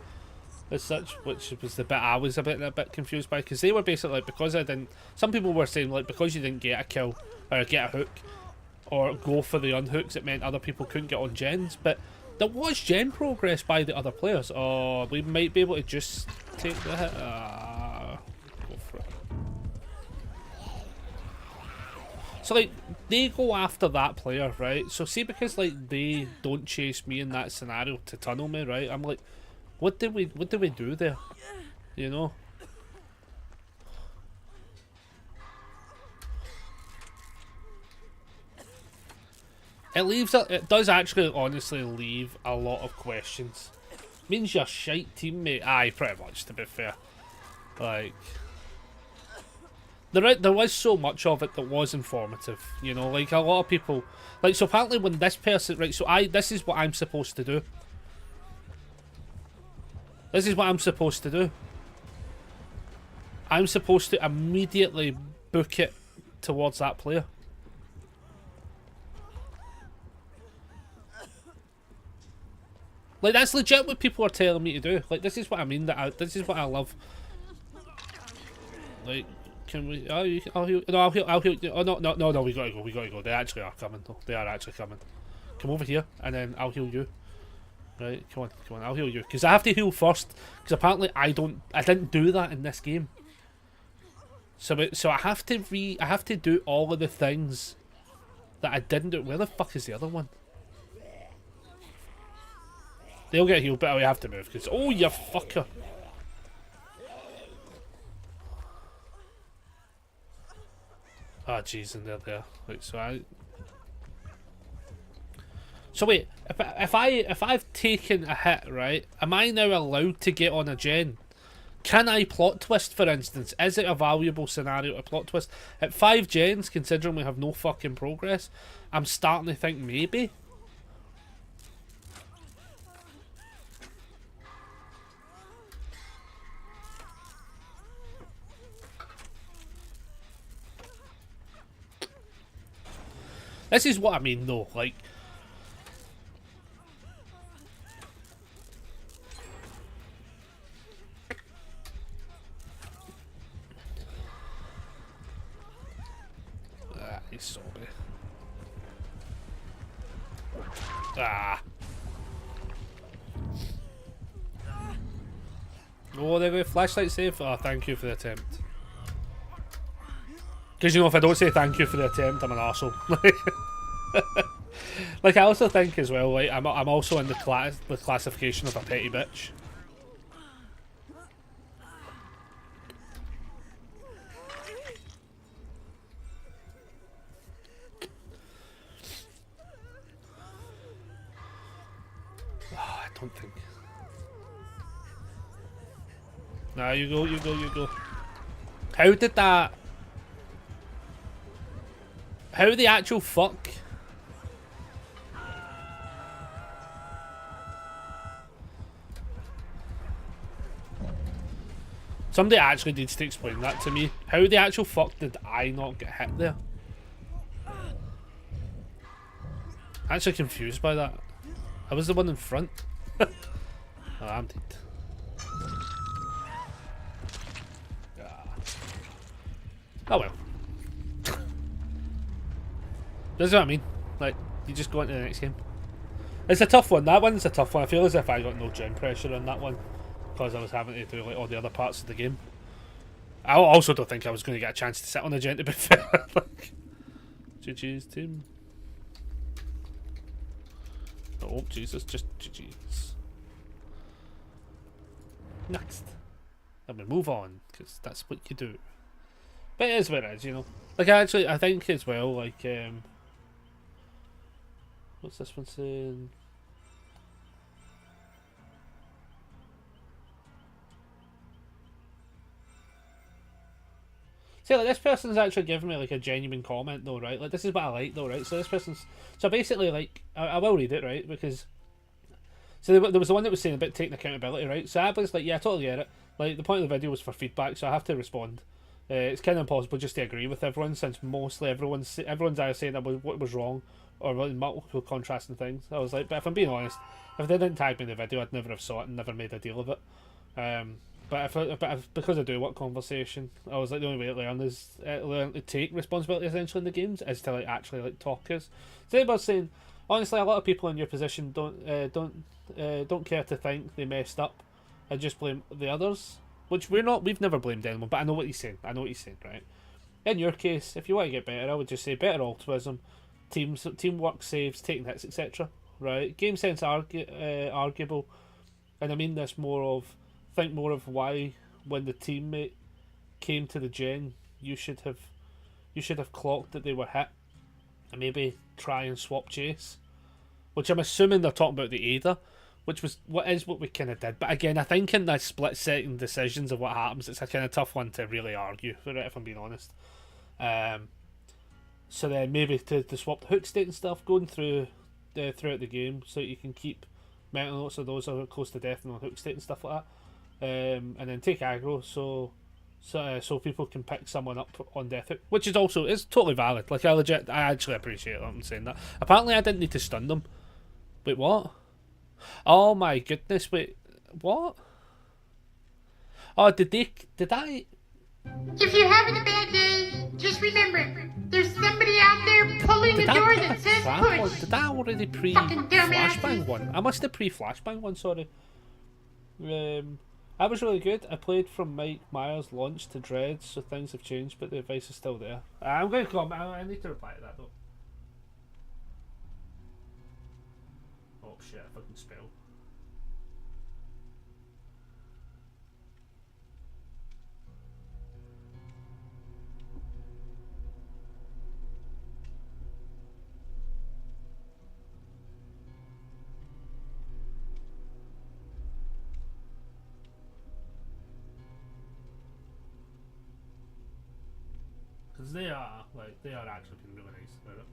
as such, which was the bit I was a bit confused by, because they were basically like, because I didn't... Some people were saying, like, because you didn't get a kill, or get a hook, or go for the unhooks, it meant other people couldn't get on gens, but there was gen progress by the other players. Oh, we might be able to just take the hit. Go for it. So, like, they go after that player, right? So, see, because, like, they don't chase me in that scenario to tunnel me, right? I'm like, what did we do there? You know? It does actually, honestly, leave a lot of questions. Means you're shite teammate. Aye, pretty much, to be fair. Like... There was so much of it that was informative, you know, like a lot of people, like, so apparently when this person, right, so this is what I'm supposed to do. This is what I'm supposed to do. I'm supposed to immediately book it towards that player. Like, that's legit what people are telling me to do. Like, this is what I mean, this is what I love. Like... Can we? Oh, I'll heal. No, I'll heal. Oh no, we gotta go. They actually are coming though. They are actually coming. Come over here, and then I'll heal you. Right, come on, I'll heal you. Because I have to heal first. Because apparently I didn't do that in this game. So I have to do all of the things that I didn't do. Where the fuck is the other one? They'll get healed, but we have to move. Because, oh, you fucker. Ah, jeez, and they're there. Wait, so wait, if I've taken a hit, right? Am I now allowed to get on a gen? Can I plot twist, for instance? Is it a valuable scenario to plot twist? At 5 gens, considering we have no fucking progress, I'm starting to think maybe. This is what I mean, though. Like, he's sorry. Ah. Oh, there we go. Flashlight save. Oh, thank you for the attempt. Because, you know, if I don't say thank you for the attempt, I'm an arsehole. Like, I also think as well, like, I'm also in the classification of a petty bitch. Oh, I don't think. Nah, you go, you go, you go. How did that... How the actual fuck? Somebody actually needs to explain that to me. How the actual fuck did I not get hit there? I'm actually confused by that. I was the one in front. Oh, I'm dead. Oh well. This is what I mean. Like, you just go into the next game. It's a tough one. That one's a tough one. I feel as if I got no gen pressure on that one because I was having to do like all the other parts of the game. I also don't think I was going to get a chance to sit on the gen, to be fair. Like, GG's team. Oh Jesus, just GG's. Next. I'm gonna move on because that's what you do. But it is what it is, you know. Like, actually, I think as well, like, what's this one saying? See, like, this person's actually giving me, like, a genuine comment, though, right? Like, this is what I like, though, right? So this person's... So basically, like, I will read it, right? Because... So there was the one that was saying about taking accountability, right? So I was like, yeah, I totally get it. Like, the point of the video was for feedback, so I have to respond. It's kind of impossible just to agree with everyone, since mostly everyone's either saying that what was wrong, or really multiple contrasting things. I was like, but if I'm being honest, if they didn't tag me in the video, I'd never have saw it and never made a deal of it. Because I do work conversation, I was like, the only way to learn is learn to take responsibility essentially in the games is to like actually like talk us. So I was saying, honestly, a lot of people in your position don't care to think they messed up and just blame the others. Which we've never blamed anyone, but I know what he's saying. I know what he's saying, right? In your case, if you want to get better, I would just say better altruism, teamwork saves, taking hits, etc. Right? Game sense arguable, and I mean this more of think more of why when the teammate came to the gen, you should have clocked that they were hit, and maybe try and swap chase, which I'm assuming they're talking about the Ada. Which was what we kind of did. But again, I think in the split-second decisions of what happens, it's a kind of tough one to really argue for it, if I'm being honest. So then maybe to swap the hook state and stuff going through throughout the game, so you can keep mental notes of those who are close to death and on hook state and stuff like that. And then take aggro so people can pick someone up on death hook, which is totally valid. Like, I actually appreciate them saying that. Apparently, I didn't need to stun them. Wait, what? Oh my goodness, wait, what? Oh, did I? If you're having a bad day, just remember, there's somebody out there pulling the door that says push. Did I already pre-flashbang one? I must have pre-flashbang one, sorry. I was really good. I played from Mike Myers' launch to Dread, so things have changed, but the advice is still there. I'm going to comment, I need to reply to that though. Oh shit, I fucking spell. Because they are actually being really nice about it.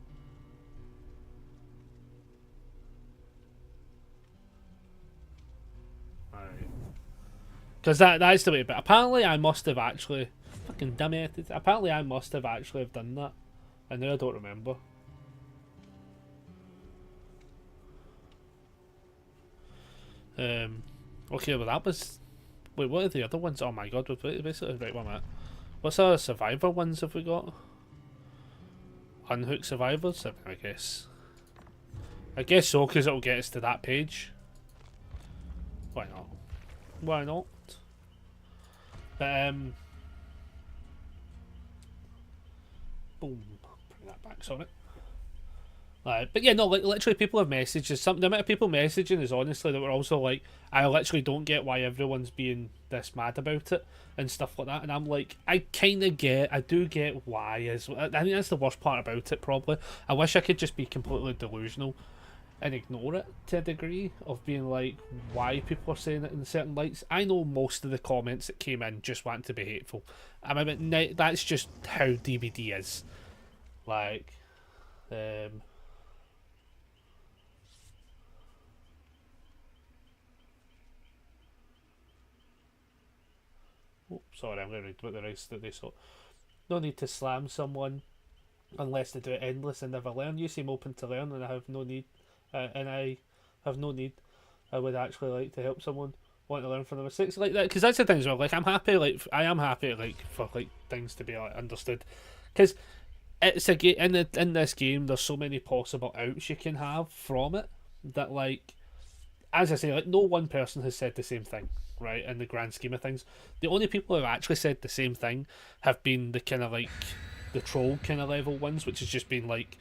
Because that's the way. But apparently, I must have actually fucking dumbass. Apparently, I must have actually have done that, and now I don't remember. Okay, well that was. Wait, what are the other ones? Oh my god, we're basically right. 1 minute. What's our survivor ones have we got? Unhook survivors, I guess. I guess so, because it'll get us to that page. Why not? Why not? But boom. Bring that back, sorry. But yeah, no, like literally, people have messages. The amount of people messaging is honestly that we're also like, I literally don't get why everyone's being this mad about it and stuff like that. And I'm like, I do get why. I think that's the worst part about it. Probably, I wish I could just be completely delusional and ignore it to a degree of being like, why people are saying it in certain lights. I know most of the comments that came in just want to be hateful. I mean, that's just how DVD is. Like, oh, sorry, I'm going to read what the rest that they saw. No need to slam someone unless they do it endless and never learn. You seem open to learn, and I have no need. I would actually like to help someone want to learn from their mistakes like that, because that's the thing as well. Like, I am happy, like, for like things to be like understood, because it's a game in this game. There's so many possible outs you can have from it that, like, as I say, like, no one person has said the same thing, right? In the grand scheme of things, the only people who have actually said the same thing have been the kind of like the troll kind of level ones, which has just been like,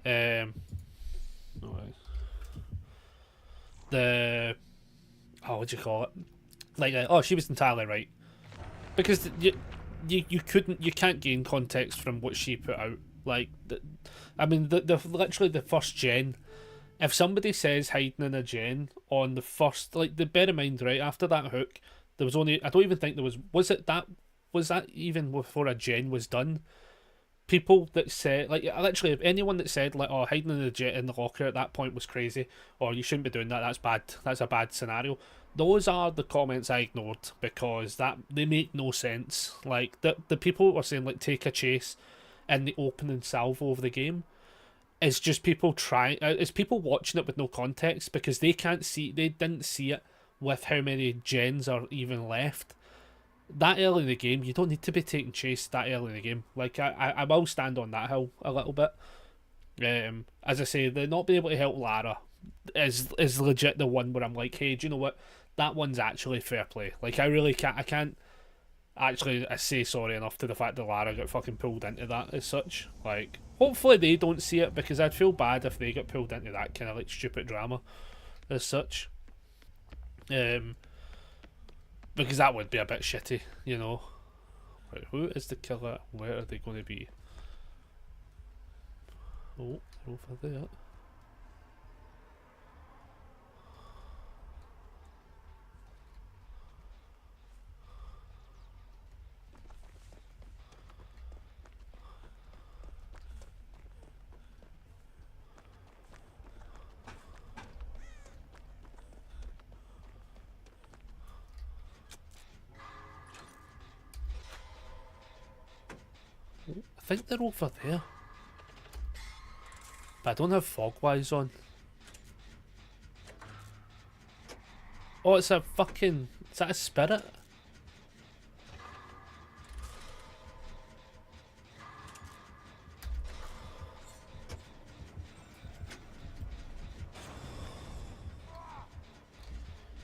the what do you call it? Like, oh, she was entirely right, because you can't gain context from what she put out. Like, I mean, the literally the first gen. If somebody says hiding in a gen on the first, like, bear in mind, right, after that hook, there was only, I don't even think there was that even before a gen was done? People that said, like, literally, if anyone that said, like, oh, hiding in the locker at that point was crazy, or you shouldn't be doing that, that's bad, that's a bad scenario, those are the comments I ignored, because they make no sense. Like, the people were saying, like, take a chase in the opening salvo of the game, it's just people it's people watching it with no context, because they didn't see it with how many gens are even left. That early in the game, you don't need to be taking chase that early in the game. Like, I will stand on that hill a little bit. As I say, the not being able to help Lara is legit the one where I'm like, hey, do you know what? That one's actually fair play. Like, I can't actually say sorry enough to the fact that Lara got fucking pulled into that as such. Like, hopefully they don't see it, because I'd feel bad if they got pulled into that kind of like stupid drama as such. Because that would be a bit shitty, you know. Right, who is the killer? Where are they going to be? Oh, they're over there. I think they're over there. But I don't have Fogwise on. Oh, it's a fucking... Is that a spirit?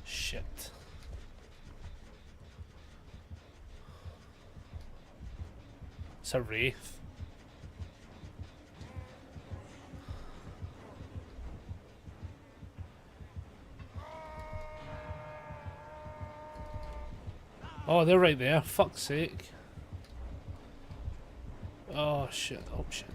Shit. It's a wraith. Oh, they're right there. Fuck's sake. Oh shit. Oh shit.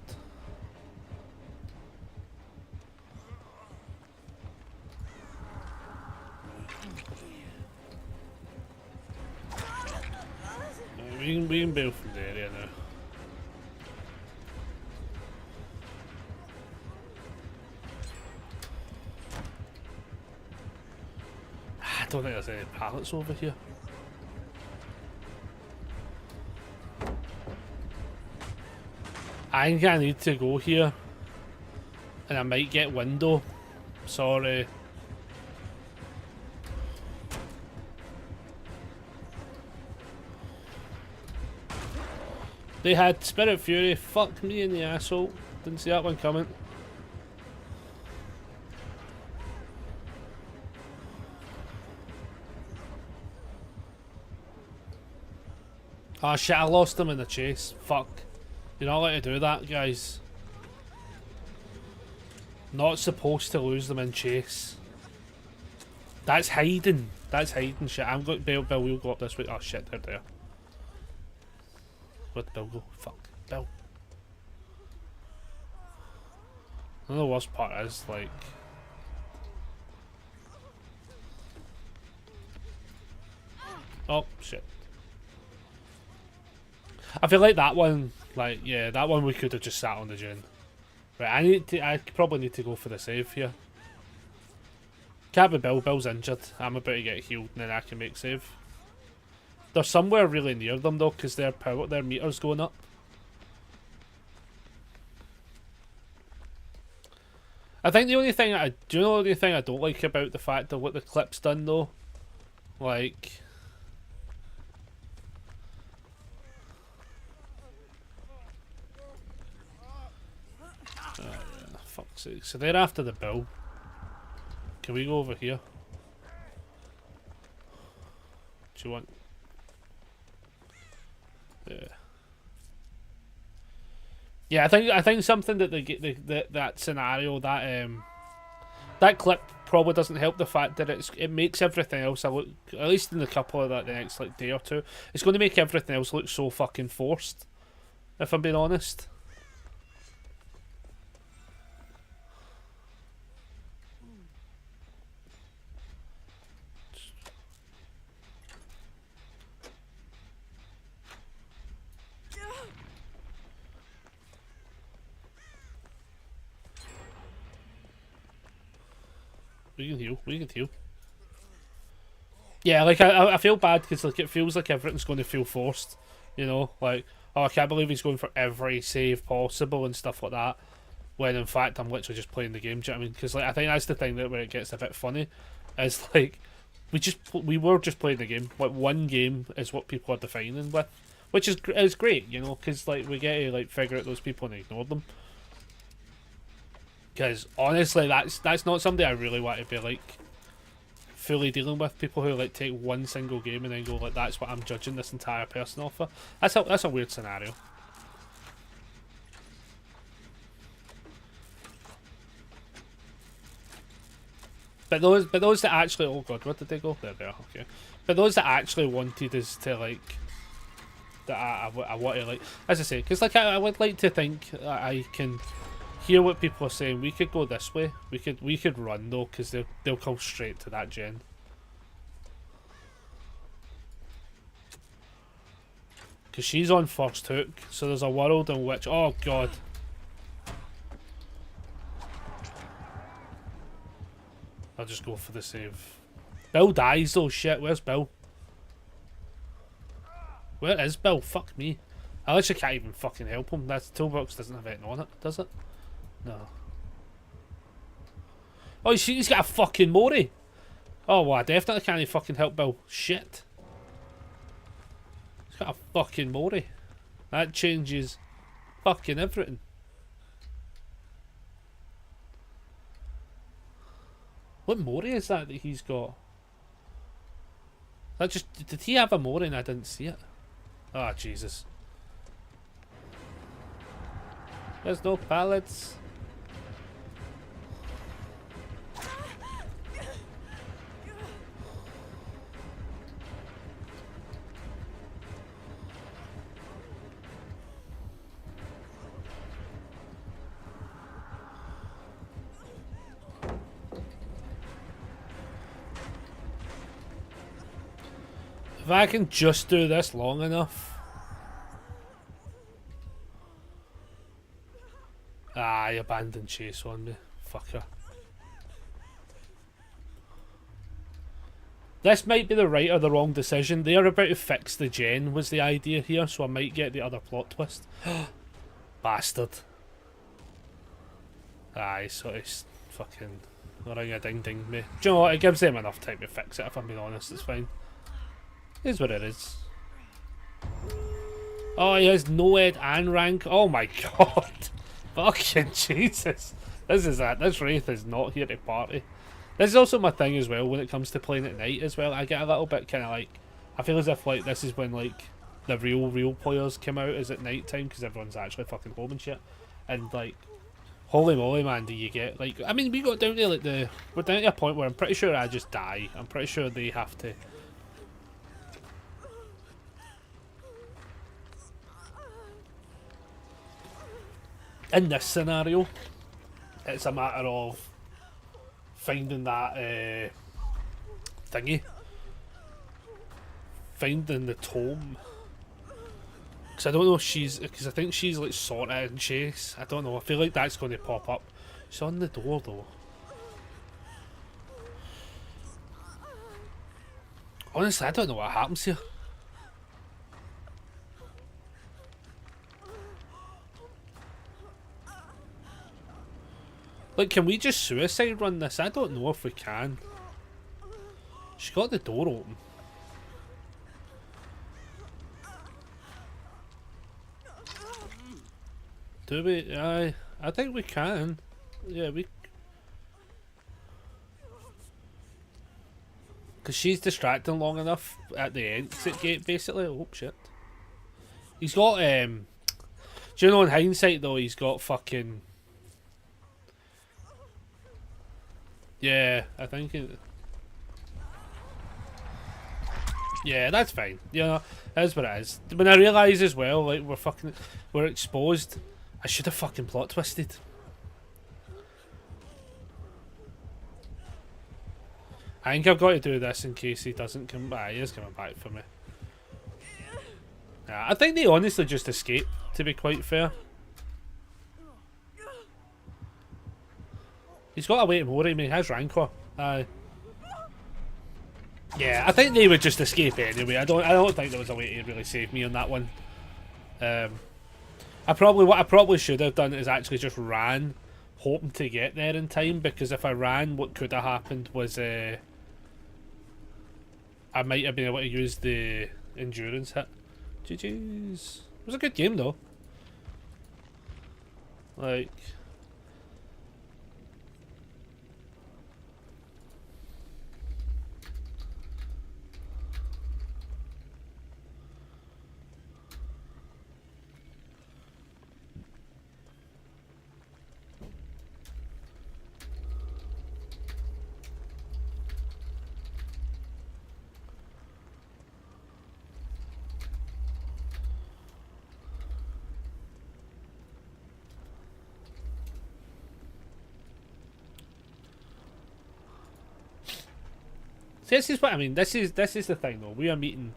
We can bail from the area now. I don't think there's any pallets over here. I think I need to go here, and I might get window. Sorry. They had Spirit Fury. Fuck me in the asshole. Didn't see that one coming. Ah shit, I lost him in the chase. Fuck. You're not allowed to do that, guys. Not supposed to lose them in chase. That's hiding. That's hiding shit. I'm going to Bill will go up this way. Oh shit, they're there. Where'd Bill go? Fuck. Bill. And the worst part is, like... Oh, shit. I feel like that one, like, yeah, that one we could have just sat on the gen. Right, I probably need to go for the save here. Can't be Bill. Bill's injured. I'm about to get healed and then I can make save. They're somewhere really near them though, because their meter's going up. I think the only thing the only thing I don't like about the fact of what the clip's done though, like, fuck's sake. So they're after the Bill. Can we go over here? Do you want? Yeah. Yeah, I think something that that scenario, that clip probably doesn't help the fact that it makes everything else look, at least in the couple of the next like day or two, it's going to make everything else look so fucking forced, if I'm being honest. We can heal. We can heal. Yeah, like I feel bad because like it feels like everything's going to feel forced. You know, like, oh, I can't believe he's going for every save possible and stuff like that. When in fact I'm literally just playing the game. Do you know what I mean? Because like I think that's the thing that where it gets a bit funny, is like we were just playing the game. Like one game is what people are defining with, which is great. You know, because like we get to like figure out those people and ignore them. Because honestly, that's not something I really want to be like fully dealing with. People who like take one single game and then go like, that's what I'm judging this entire person off of. That's a weird scenario. But those that actually, oh god, where did they go? There they are. Okay. But those that actually wanted us to like, that I want to like, as I say, because like I would like to think that I can hear what people are saying. We could go this way. We could run though, because they'll come straight to that gen. Because she's on first hook, so there's a world in which, oh god. I'll just go for the save. Bill dies though. Shit, where's Bill? Where is Bill? Fuck me. I literally can't even fucking help him. That toolbox doesn't have anything on it, does it? No. Oh, he's got a fucking Mori. Oh, well, I definitely can't fucking help Bill. Shit. He's got a fucking Mori. That changes fucking everything. What Mori is that he's got? That just, did he have a Mori and I didn't see it? Ah, oh, Jesus. There's no pallets. If I can just do this long enough. Ah, he abandoned chase on me. Fucker. This might be the right or the wrong decision. They are about to fix the gen was the idea here, so I might get the other plot twist. Bastard. Aye, so he's fucking ring-a-ding-ding me. Do you know what? It gives them enough time to fix it, if I'm being honest. It's fine. It is what it is. Oh, he has no ed and rank. Oh my god. Fucking Jesus. This Wraith is not here to party. This is also my thing as well when it comes to playing at night as well. I get a little bit kind of like, I feel as if like this is when like the real players come out is at night time because everyone's actually fucking home and shit. And like, holy moly, man, do you get like? I mean, we got down to like we're down to a point where I'm pretty sure I just die. I'm pretty sure they have to. In this scenario, it's a matter of finding that thingy, finding the tome. Because I don't know if because I think she's like sorted in chase. I don't know. I feel like that's going to pop up. She's on the door though. Honestly, I don't know what happens here. Like, can we just suicide run this? I don't know if we can. She got the door open. Do we? I think we can. Yeah, we. Because she's distracting long enough at the exit gate, basically. Oh, shit. He's got, do you know, in hindsight, though, he's got fucking... Yeah, I think it... Yeah, that's fine. You know, that's what it is. When I realise as well, like, we're exposed, I should have fucking plot twisted. I think I've got to do this in case he doesn't come back. He is coming back for me. Yeah, I think they honestly just escaped, to be quite fair. He's got a way to worry me. He has Rancor. Yeah, I think they would just escape anyway. I don't think there was a way to really save me on that one. What I probably should have done is actually just ran, hoping to get there in time. Because if I ran, what could have happened was I might have been able to use the endurance hit. GG's. It was a good game though. Like. See, this is what I mean. This is the thing though. We are meeting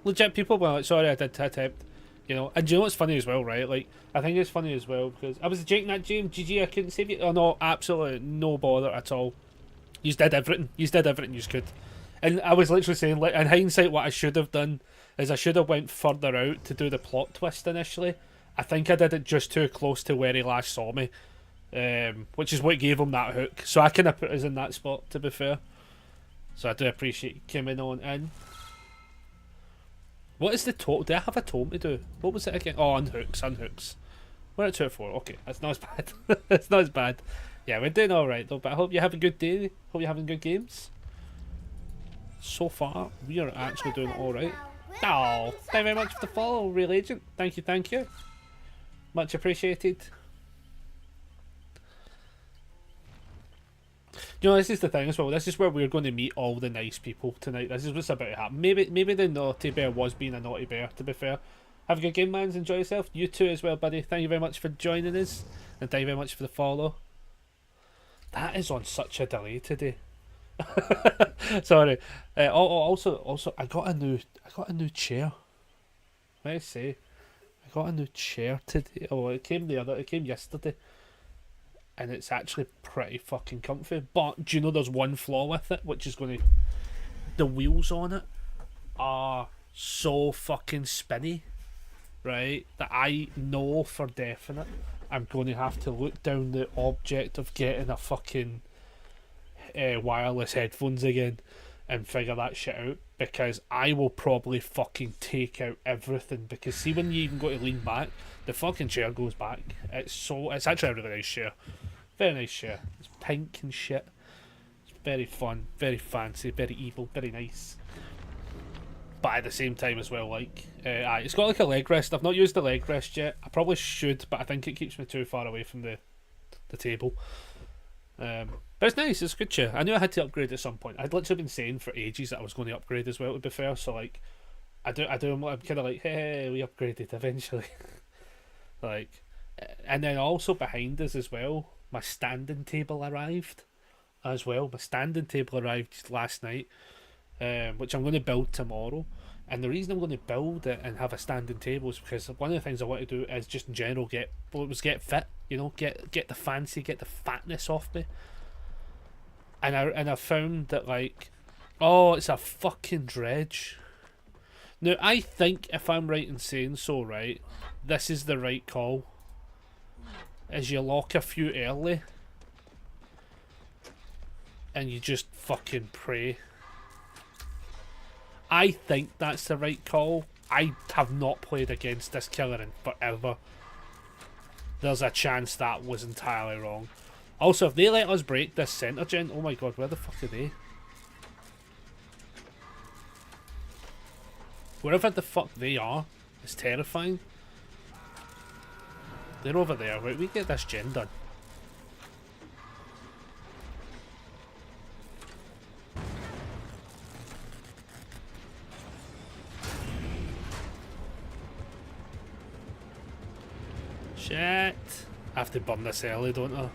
legit people. Well, like, sorry, I did attempt. You know, and do you know what's funny as well, right? Like, I think it's funny as well because I was Jake in that game. GG, I couldn't save you. Oh no, absolutely no bother at all. You did everything. You did everything you could. And I was literally saying, like, in hindsight, what I should have done is I should have went further out to do the plot twist initially. I think I did it just too close to where he last saw me, which is what gave him that hook. So I kind of put us in that spot, to be fair. So I do appreciate you coming on in. What is the tome? Do I have a tome to do? What was it again? Oh, unhooks. We're at 2 or 4. Okay, that's not as bad. It's not as bad. Yeah, we're doing alright though, but I hope you have a good day. Hope you're having good games. So far, we are actually doing alright. Oh, thank you very much for the follow, Real Agent. Thank you. Much appreciated. You know, this is the thing as well. This is where we're going to meet all the nice people tonight. This is what's about to happen. Maybe the naughty bear was being a naughty bear, to be fair. Have a good game, man. Enjoy yourself. You too as well, buddy. Thank you very much for joining us. And thank you very much for the follow. That is on such a delay today. Sorry. Also, I got a new chair. What did I say? I got a new chair today. Oh, it came yesterday. And it's actually pretty fucking comfy. But do you know there's one flaw with it, which is the wheels on it are so fucking spinny, right? That I know for definite I'm going to have to look down the object of getting a fucking wireless headphones again. and figure that shit out, because I will probably fucking take out everything. Because see, when you even go to lean back, the fucking chair goes back. It's actually a really nice chair, very nice chair. It's pink and shit. It's very fun, very fancy, very evil, very nice. But at the same time as well, like, it's got like a leg rest. I've not used the leg rest yet. I probably should, but I think it keeps me too far away from the table. But it's nice, it's a good chair. I knew I had to upgrade at some point. I'd literally been saying for ages that I was going to upgrade as well, to be fair. So like, I'm kind of like, hey, we upgraded eventually. Like, and then also behind us as well, my standing table arrived as well. My standing table arrived last night, which I'm going to build tomorrow. And the reason I'm going to build it and have a standing table is because one of the things I want to do is just in general get fit, you know, get the fancy, get the fatness off me. And I found that, like, oh, it's a fucking dredge. Now I think, if I'm right in saying so, right, this is the right call. Is you lock a few early and you just fucking pray. I think that's the right call. I have not played against this killer in forever. There's a chance that was entirely wrong. Also, if they let us break this centre gen, oh my god, where the fuck are they? Wherever the fuck they are is terrifying. They're over there. Right, we get this gen done. Shit. I have to burn this early, don't I?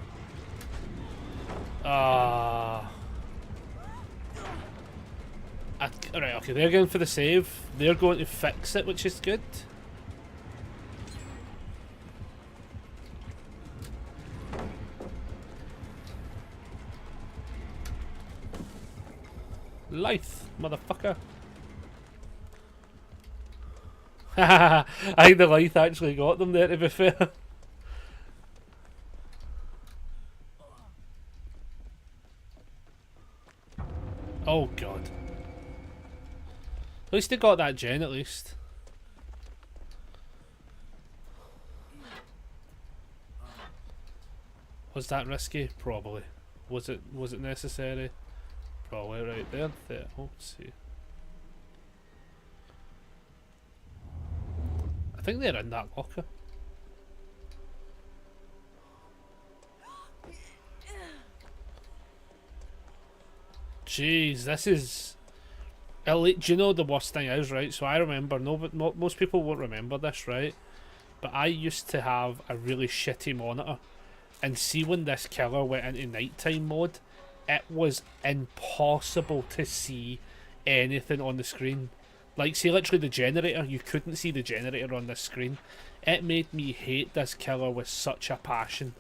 Alright, okay, they're going for the save. They're going to fix it, which is good. Life, motherfucker. I think the light actually got them there, to be fair. Oh god. At least they got that gen, at least. Was that risky? Probably. Was it necessary? Probably. Right there. Oh, let's see. I think they're in that locker. Jeez, this is elite. Do you know the worst thing is, right? So I remember, most people won't remember this, right? But I used to have a really shitty monitor, and see, when this killer went into nighttime mode, it was impossible to see anything on the screen. Like, see, literally the generator, you couldn't see the generator on this screen. It made me hate this killer with such a passion.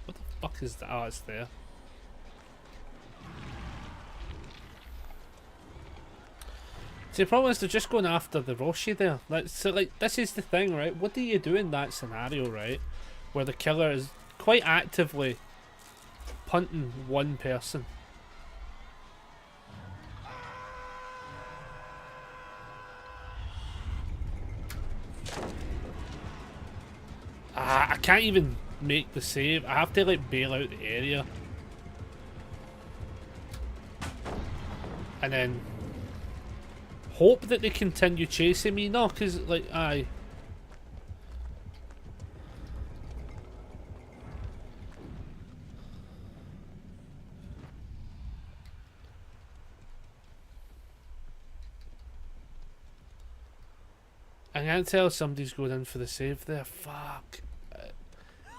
What the fuck is that? Oh, it's there. See, the problem is they're just going after the Roshi there. So, this is the thing, right? What do you do in that scenario, right? Where the killer is quite actively punting one person. I can't even make the save. I have to, like, bail out the area. And then hope that they continue chasing me. No, because, like, I can't tell somebody's going in for the save there. Fuck.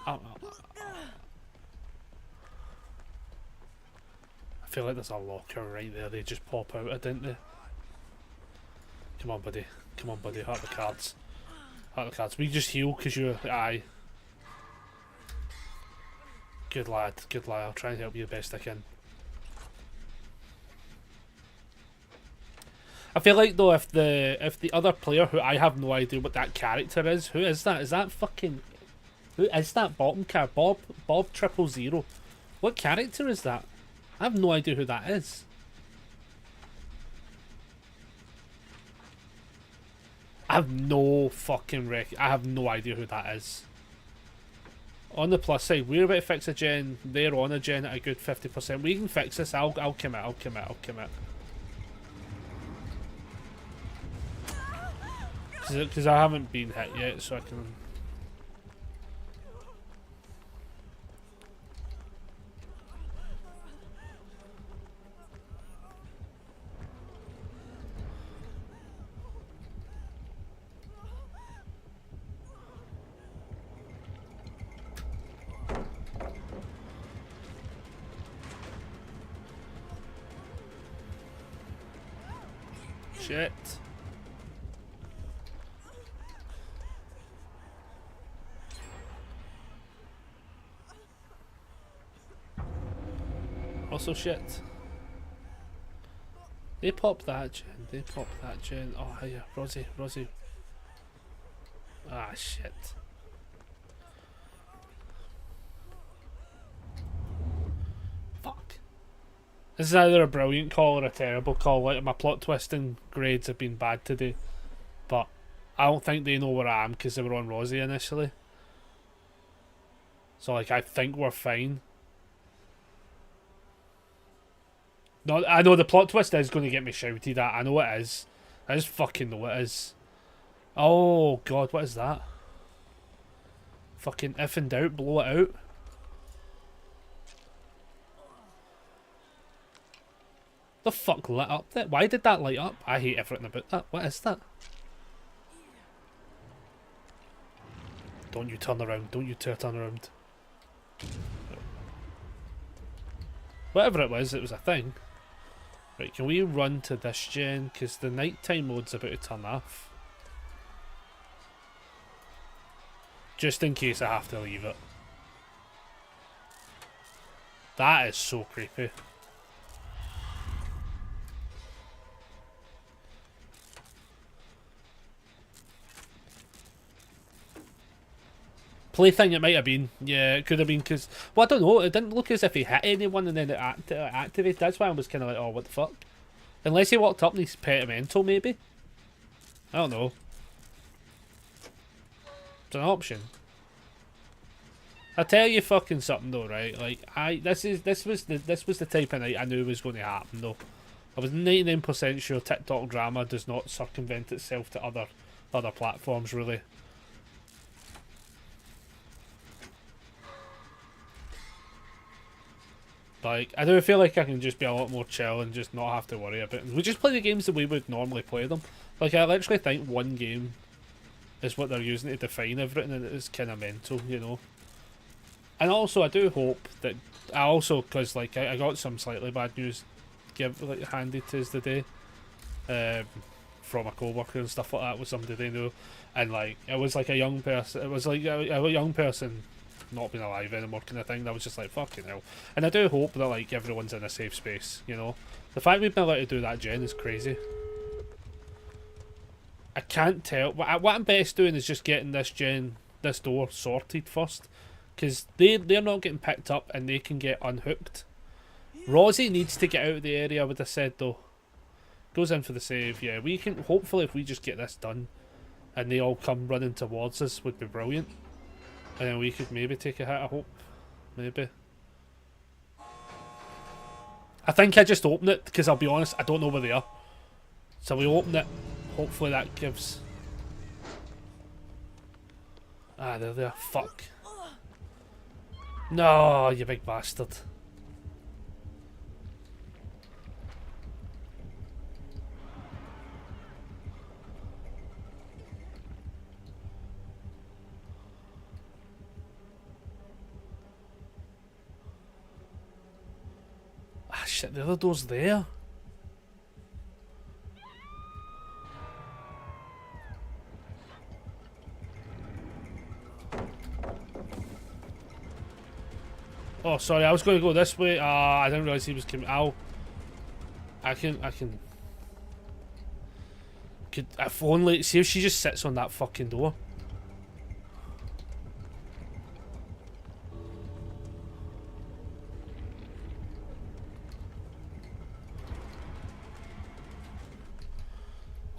I feel like there's a locker right there. They just pop out, didn't they? Come on, buddy. Come on, buddy. Heart the cards. Heart the cards. We just heal because you're... Aye. Good lad. Good lad. I'll try and help you the best I can. I feel like, though, if the other player, who I have no idea what that character is, who is that? Is that fucking... Who is that bottom card? Bob 000. What character is that? I have no idea who that is. I have no fucking I have no idea who that is. On the plus side, we're about to fix a gen. They're on a gen at a good 50%. We can fix this. I'll commit. I'll commit. Because I haven't been hit yet, so I can. Shit. Also shit. They popped that gen. They popped that gen. Oh yeah, Rosie. Ah shit. Fuck. This is either a brilliant call or a terrible call. Like, my plot twisting grades have been bad today, but I don't think they know where I am because they were on Rosie initially. So like, I think we're fine. No, I know the plot twist is going to get me shouted at. I know it is. I just fucking know it is. Oh god, what is that? Fucking if in doubt, blow it out. The fuck lit up that? Why did that light up? I hate everything about that. What is that? Don't you turn around. Don't you turn around. Whatever it was a thing. Right, can we run to this gen? Because the nighttime mode's about to turn off. Just in case I have to leave it. That is so creepy. Plaything it might have been. Yeah, it could have been because... Well, I don't know. It didn't look as if he hit anyone and then it activated. That's why I was kind of like, oh, what the fuck? Unless he walked up and he's pedimental, maybe? I don't know. It's an option. I tell you fucking something though, right? Like, this was the type of night I knew was going to happen though. I was 99% sure TikTok drama does not circumvent itself to other platforms, really. Like, I do feel like I can just be a lot more chill and just not have to worry about it. We just play the games the way we would normally play them. Like, I literally think one game is what they're using to define everything, and it's kind of mental, you know. And also, I do hope that... because, like, I got some slightly bad news handed to us today. From a co-worker and stuff like that with somebody they know. And, like, it was like a young person... It was like a young person... not being alive anymore kind of thing. That was just like, fucking hell. And I do hope that like everyone's in a safe space, you know. The fact we've been allowed to do that gen is crazy. I can't tell. What I'm best doing is just getting this door sorted first, because they're not getting picked up and they can get unhooked. Rosie needs to get out of the area, I would have said though. Goes in for the save. Yeah, we can hopefully, if we just get this done and they all come running towards us, would be brilliant. And then we could maybe take a hit, I hope. Maybe. I think I just open it, because I'll be honest, I don't know where they are. So we open it. Hopefully that gives... Ah, they're there. Fuck. No, you big bastard. Ah, shit, the other door's there. Oh, sorry, I was going to go this way. I didn't realise he was coming. I can... If only... See if she just sits on that fucking door.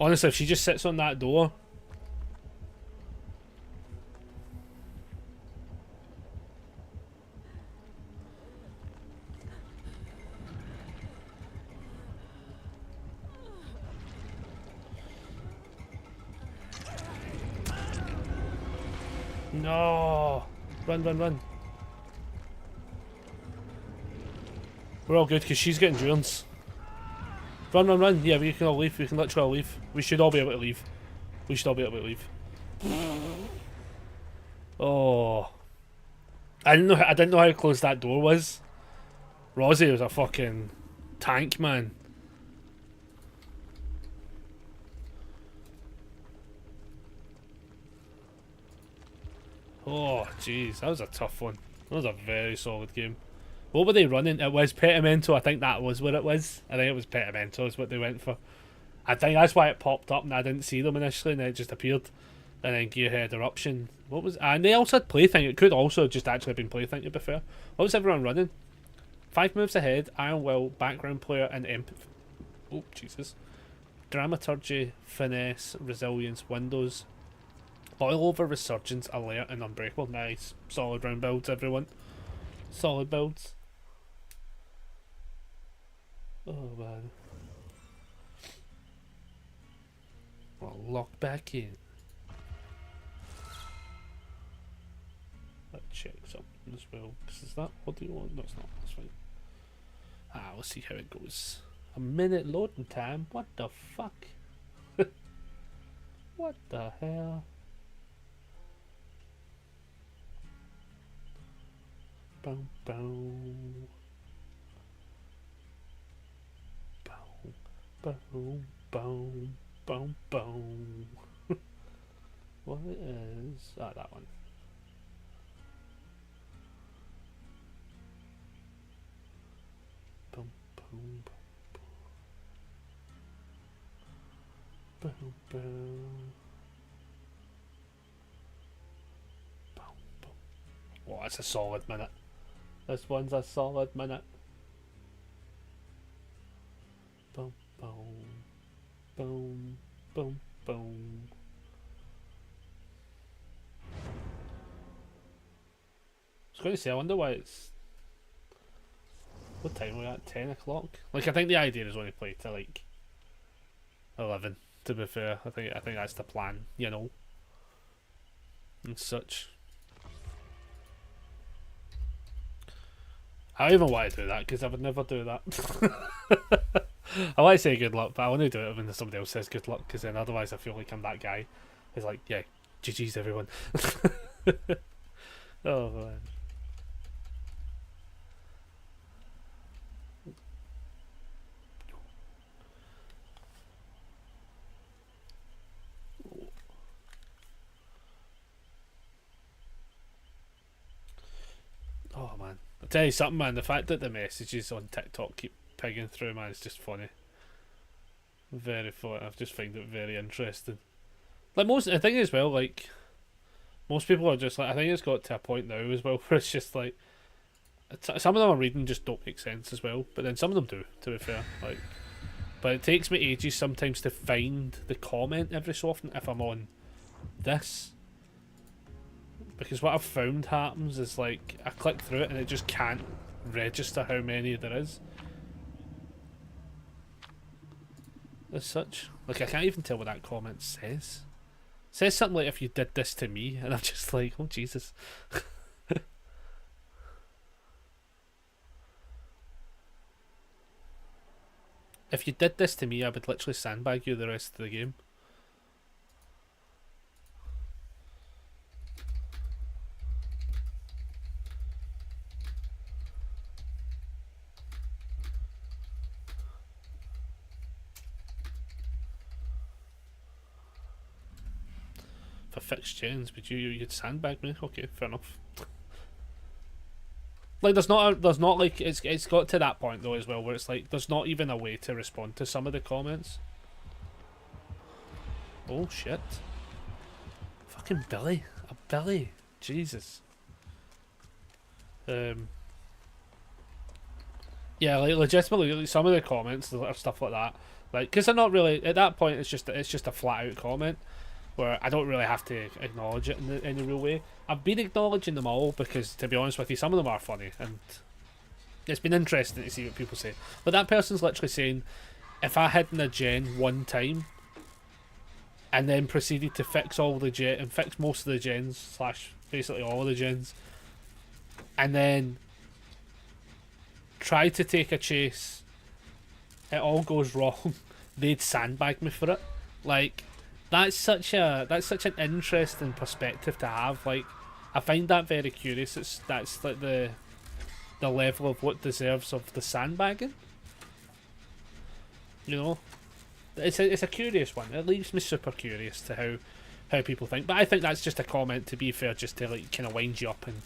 Honestly, if she just sits on that door. No! Run, run, run. We're all good because she's getting drones. Run, run, run. Yeah, we can all leave. We can literally all leave. We should all be able to leave. We should all be able to leave. Oh. I didn't know how close that door was. Rosie was a fucking tank, man. Oh, jeez. That was a tough one. That was a very solid game. What were they running? It was Petimento. I think that was what it was. I think it was Petimento is what they went for. I think that's why it popped up and I didn't see them initially and then it just appeared. And then Gearhead Eruption. What was... And they also had Plaything. It could also have just actually been Plaything, to be fair. What was everyone running? 5 moves ahead, Iron Will, background player, and empathy. Oh, Jesus. Dramaturgy, finesse, resilience, windows. Boil over, resurgence, alert, and unbreakable. Nice. Solid round builds, everyone. Solid builds. Oh, man. Well, lock back in. Let's check something as well. Is that what do you want? No, it's not. That's fine. We'll see how it goes. A minute loading time? What the fuck? What the hell? Boom, boom. Boom, boom, boom, boom, boom. What is... that one. Boom, boom, boom, boom, boom, boom, boom. Oh, that's a solid minute. This one's a solid minute. Boom, boom, boom, boom, boom. I was going to say, I wonder why it's... What time are we at? 10 o'clock? Like, I think the idea is only play till like 11, to be fair. I think that's the plan, you know. And such. I don't even want to do that because I would never do that. I want to say good luck, but I want to do it when somebody else says good luck because then otherwise I feel like I'm that guy who's like, yeah, GG's everyone. Oh man. Oh man, I'll tell you something, man. The fact that the messages on TikTok keep pigging through, man, is just funny. Very funny. I just find it very interesting. Like the thing as well, like most people are just like, I think it's got to a point now as well where it's just like some of them I'm reading just don't make sense as well, but then some of them do. To be fair, like, but it takes me ages sometimes to find the comment every so often if I'm on this. Because what I've found happens is like I click through it and it just can't register how many there is. As such. Like I can't even tell what that comment says. It says something like if you did this to me and I'm just like, oh Jesus. If you did this to me I would literally sandbag you the rest of the game. For fixed gens, but you'd sandbag me. Okay, fair enough. Like there's not like it's got to that point though as well where it's like there's not even a way to respond to some of the comments. Oh shit! Fucking Billy, a Billy, Jesus. Yeah, like legitimately, like, some of the comments or stuff like that. Like, because they're not really at that point. It's just a flat out comment where I don't really have to acknowledge it in any real way. I've been acknowledging them all because, to be honest with you, some of them are funny and it's been interesting to see what people say. But that person's literally saying, if I hid in a gen one time and then proceeded to fix all the gen and fix most of the gens slash basically all of the gens, and then try to take a chase, it all goes wrong. They'd sandbag me for it. Like, that's such an interesting perspective to have. Like, I find that very curious. That's like the level of what deserves of the sandbagging. You know, it's a curious one. It leaves me super curious to how people think. But I think that's just a comment, to be fair, just to like kind of wind you up and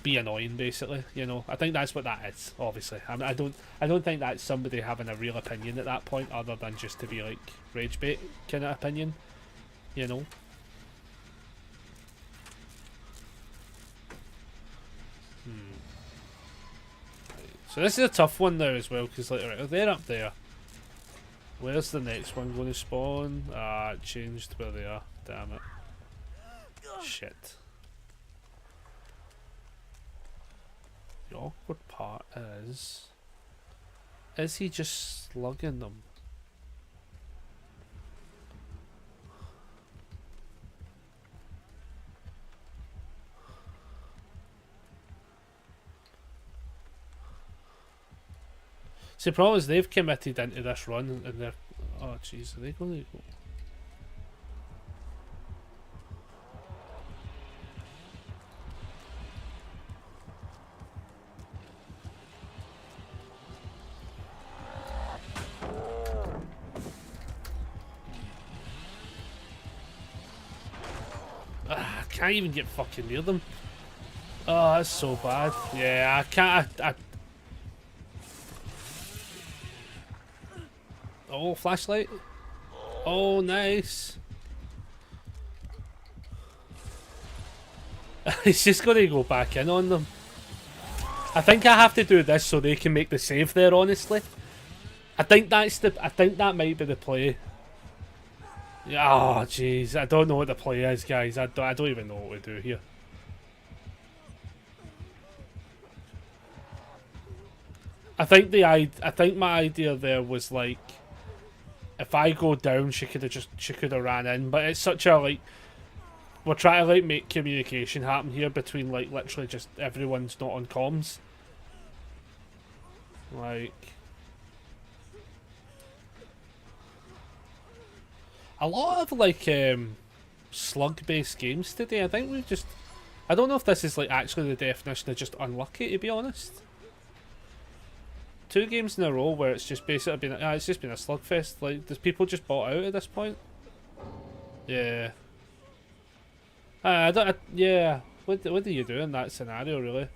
be annoying, basically. You know, I think that's what that is. Obviously, I don't think that's somebody having a real opinion at that point, other than just to be like rage bait kind of opinion. You know. So this is a tough one now as well, because like, right, they're up there. Where's the next one going to spawn? Ah, it changed where they are. Damn it. Shit. The awkward part is he just slugging them? See, the problem is they've committed into this run and they're... Oh jeez, are they going to go? I can't even get fucking near them. Oh, that's so bad. Yeah, I can't... Oh, flashlight. Oh, nice. He's just going to go back in on them. I think I have to do this so they can make the save there, honestly. I think that might be the play. Oh, jeez. I don't know what the play is, guys. I don't even know what to do here. I think my idea there was like, if I go down, she could have ran in. But it's such a like, we're trying to like make communication happen here between like literally just everyone's not on comms. Like, a lot of like slug-based games today. I think we've just, I don't know if this is like actually the definition of just unlucky, to be honest. 2 games in a row where it's just basically been it's just been a slugfest. Like, does people just bought out at this point? Yeah. Yeah. What do you do in that scenario, really?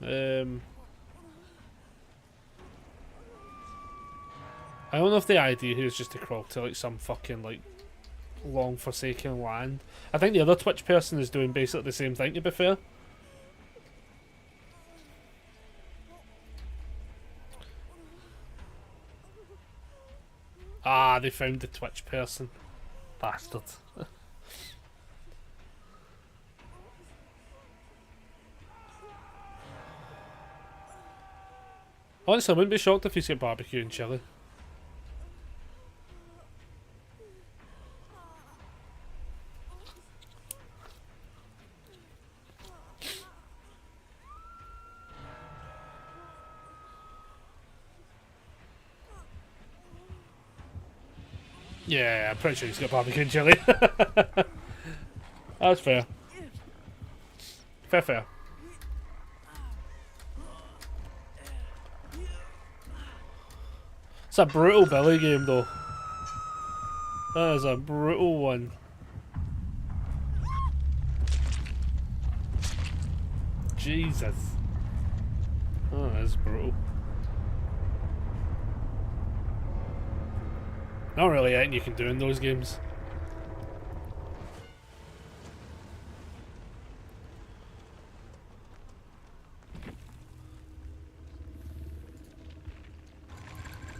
I don't know if the idea here is just to crawl to like some fucking like long forsaken land. I think the other Twitch person is doing basically the same thing, to be fair. Ah, they found the Twitch person. Bastard. Honestly, I wouldn't be shocked if he's got barbecue and chili. Yeah, I'm pretty sure he's got barbecue and chili. That's fair. Fair. It's a brutal Billy game, though. That is a brutal one. Jesus. Oh, that's brutal. Not really anything you can do in those games.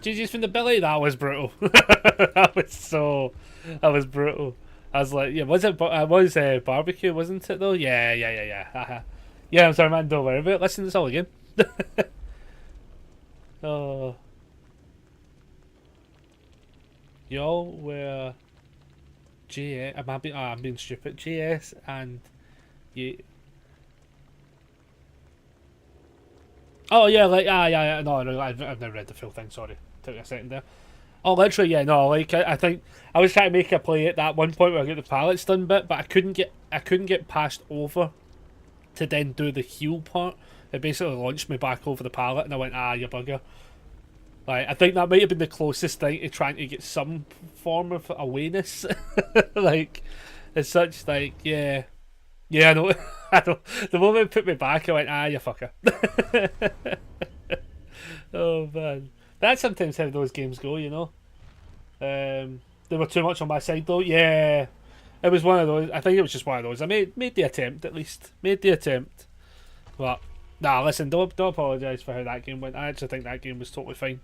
GG's from the Billy. That was brutal. That was brutal. I was like, yeah, was it? It was barbecue, wasn't it? Though, yeah. Yeah, I'm sorry, man. Don't worry about it. Listen, it's all again. Oh, y'all were JS. I'm being stupid. JS and you. Oh yeah, like yeah. No, I've never read the full thing. Sorry, took a second there. Oh, literally, yeah, no, like I think I was trying to make a play at that one point where I got the pallets done bit, but I couldn't get passed over to then do the heal part. It basically launched me back over the pallet, and I went, you bugger. Like, I think that might have been the closest thing to trying to get some form of awareness. Like, it's such like, yeah, I know. I know. The moment it put me back, I went, you fucker. Oh man. That's sometimes how those games go, you know. They were too much on my side though. Yeah, it was one of those. I think it was just one of those. I made the attempt at least. Made the attempt. But nah, listen, don't apologise for how that game went. I actually think that game was totally fine.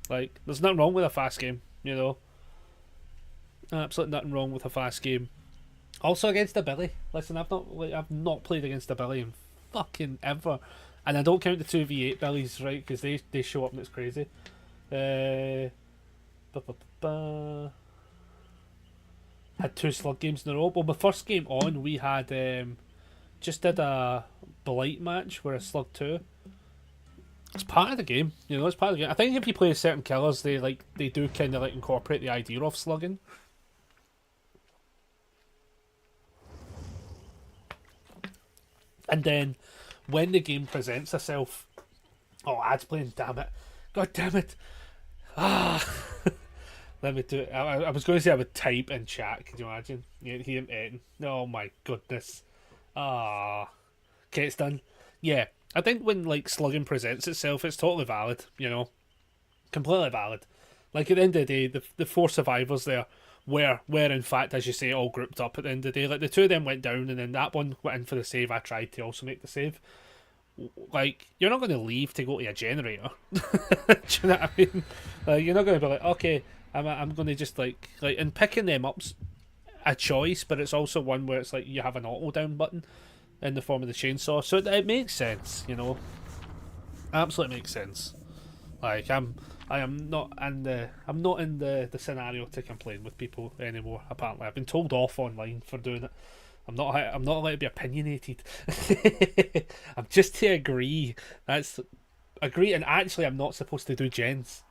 Like, there's nothing wrong with a fast game, you know. Absolutely nothing wrong with a fast game. Also against the Billy. Listen, I've not played against the Billy in fucking ever, and I don't count the 2v8 Billies, right? Because they show up and it's crazy. Had 2 slug games in a row. Well, my first game on, we had just did a blight match where I slugged 2. It's part of the game, you know. It's part of the game. I think if you play certain killers, they do kind of like incorporate the idea of slugging. And then when the game presents itself, ad's playing. Damn it! God damn it! Let me do it. I was going to say I would type in chat. Could you imagine? Him in. Oh my goodness. Okay, it's done. Yeah, I think when like slugging presents itself, it's totally valid. You know, completely valid. Like at the end of the day, the 4 survivors there were in fact, as you say, all grouped up at the end of the day. Like the 2 of them went down, and then that one went in for the save. I tried to also make the save. Like, you're not going to leave to go to a generator. Do you know what I mean? Like, you're not going to be like, okay, I'm going to just like, and picking them up's a choice, but it's also one where it's like you have an auto down button in the form of the chainsaw, so it makes sense, you know. Absolutely makes sense. Like, I'm not in the scenario to complain with people anymore. Apparently, I've been told off online for doing it. I'm not allowed to be opinionated. I'm just to agree. Agree, and actually, I'm not supposed to do gens.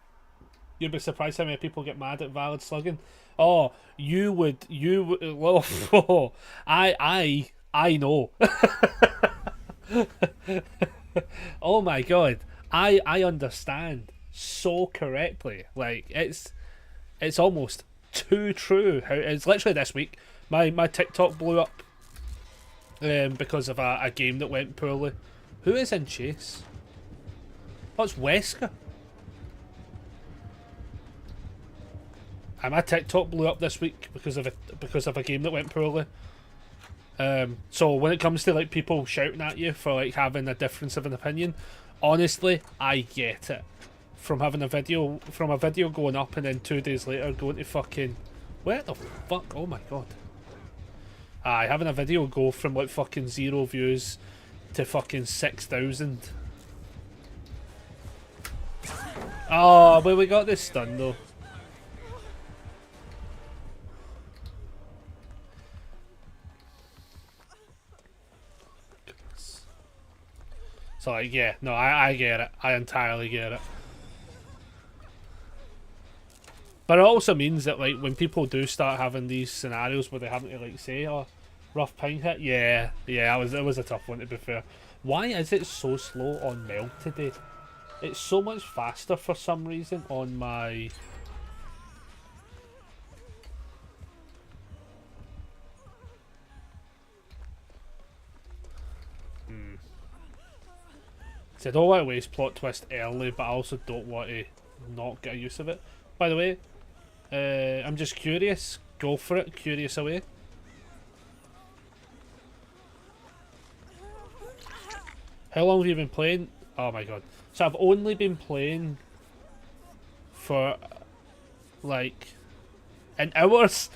You'd be surprised how many people get mad at valid slugging. Oh, you would. Oh, I know. Oh my god, I understand so correctly. Like it's almost too true. How it's literally this week. My TikTok blew up because of a game that went poorly. Who is in chase? Oh, it's Wesker. And my TikTok blew up this week because of a game that went poorly. So when it comes to like people shouting at you for like having a difference of an opinion, honestly, I get it. From having a video going up and then 2 days later going to fucking where the fuck? Oh my god. Having a video go from like fucking 0 views to fucking 6,000. Oh, but we got this stun though. So like, yeah, no, I get it. I entirely get it. But it also means that like when people do start having these scenarios where they having to like say, "Oh, rough ping hit," yeah, it was a tough one to be fair. Why is it so slow on Meld today? It's so much faster for some reason on my. So I don't want to waste plot twist early, but I also don't want to not get a use of it. By the way, I'm just curious. Go for it. Curious away. How long have you been playing? Oh my god. So I've only been playing for like in hours.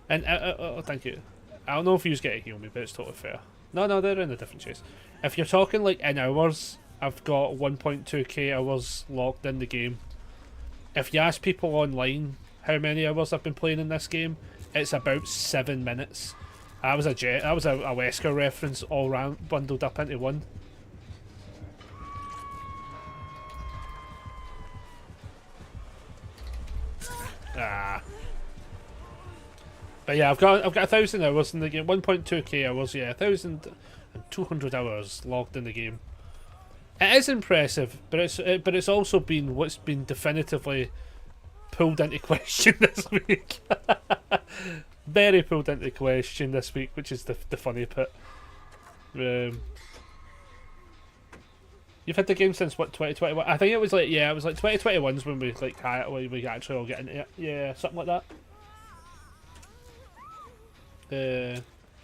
And oh, thank you. I don't know if you get to heal me, but it's totally fair. No, they're in a different chase. If you're talking like in hours, I've got 1.2k hours locked in the game. If you ask people online how many hours I've been playing in this game, it's about 7 minutes. That was a Wesker reference all round bundled up into one. Ah. But yeah, I've got 1,000 hours in the game, 1.2k hours. Yeah, 1,200 hours logged in the game. It is impressive, but it's also been what's been definitively pulled into question this week. Very pulled into question this week, which is the funny bit. You've had the game since what, 2021? I think it was like 2021's when we we actually all get into it. Yeah, something like that.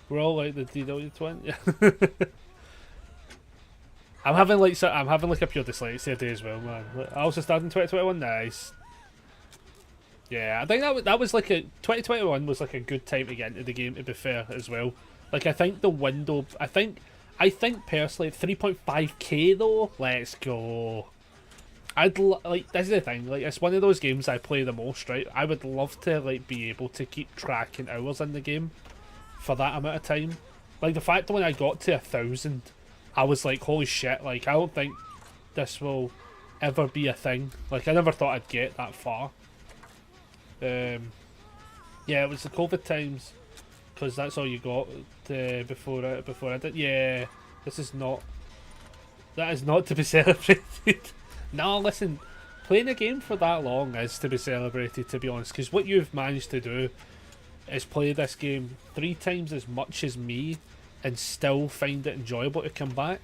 We're all like the DW twin. Yeah. I'm having like a pure dyslexia day as well, man. I also started in 2021. Nice. Yeah, I think that was like 2021 was like a good time to get into the game. To be fair, as well. Like I think the window. I think personally 3.5k though. Let's go. Like this is the thing. Like it's one of those games I play the most. Right. I would love to like be able to keep tracking hours in the game for that amount of time. Like the fact that when I got to 1,000, I was like, holy shit, like I don't think this will ever be a thing. Like I never thought I'd get that far. Yeah, it was the COVID times, because that's all you got before I did. Yeah, that is not to be celebrated. No, listen, playing a game for that long is to be celebrated, to be honest, because what you've managed to do is play this game 3 times as much as me and still find it enjoyable to come back.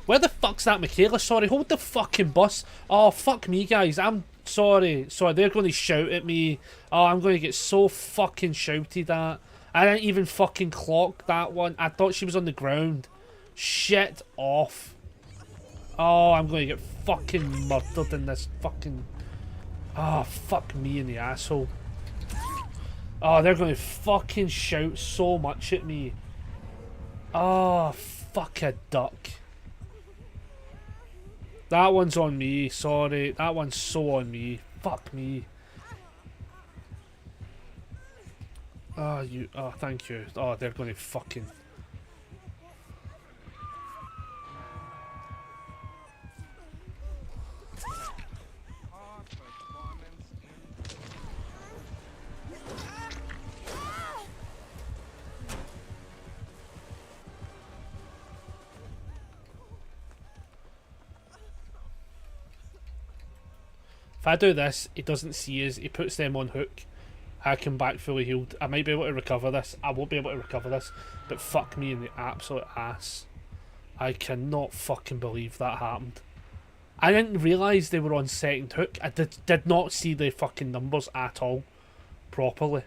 Where the fuck's that Michaela? Sorry, hold the fucking bus. Oh, fuck me, guys. I'm sorry. Sorry, they're going to shout at me. Oh, I'm going to get so fucking shouted at. I didn't even fucking clock that one. I thought she was on the ground. Shit off. Oh, I'm going to get fucking murdered in this fucking... Oh, fuck me in the asshole. Oh, they're going to fucking shout so much at me. Oh, fuck a duck. That one's on me, sorry. That one's so on me. Fuck me. Oh, thank you. Oh, they're going to fucking... If I do this, he doesn't see us, he puts them on hook. I come back fully healed. I might be able to recover this. I won't be able to recover this. But fuck me in the absolute ass. I cannot fucking believe that happened. I didn't realise they were on second hook. I did not see the fucking numbers at all properly.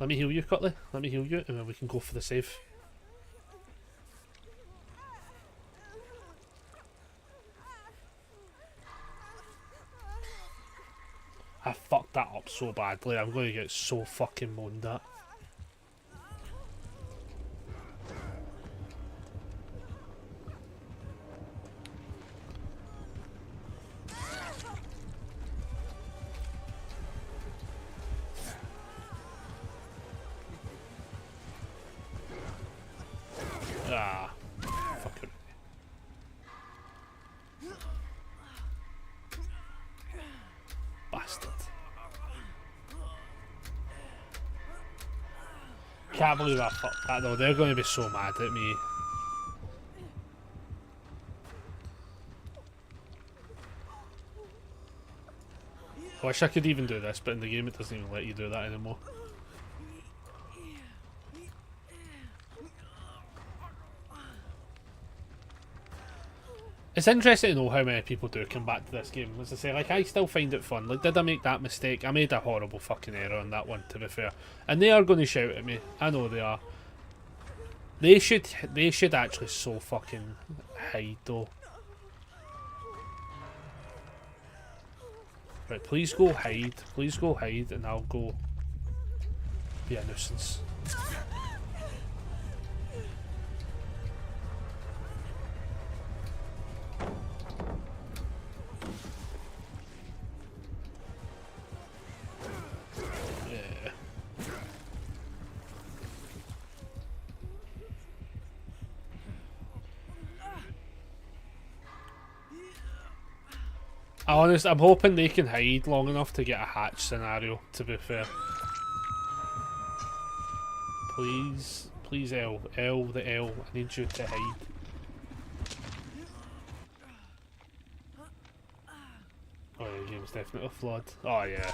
Let me heal you, Cutler. Let me heal you, and then we can go for the save. I fucked that up so badly. I'm going to get so fucking moaned at. Ah, fucking. Bastard. Can't believe I fucked that though. They're going to be so mad at me. I wish I could even do this, but in the game it doesn't even let you do that anymore. It's interesting to know how many people do come back to this game. As I say, like, I still find it fun. Like, did I make that mistake? I made a horrible fucking error on that one, to be fair. And they are going to shout at me. I know they are. They should actually so fucking hide, though. Right, please go hide. Please go hide, and I'll go be a nuisance. I'm hoping they can hide long enough to get a hatch scenario, to be fair. Please, please L, the L, I need you to hide. Oh yeah, the game's definitely flawed. Oh yeah.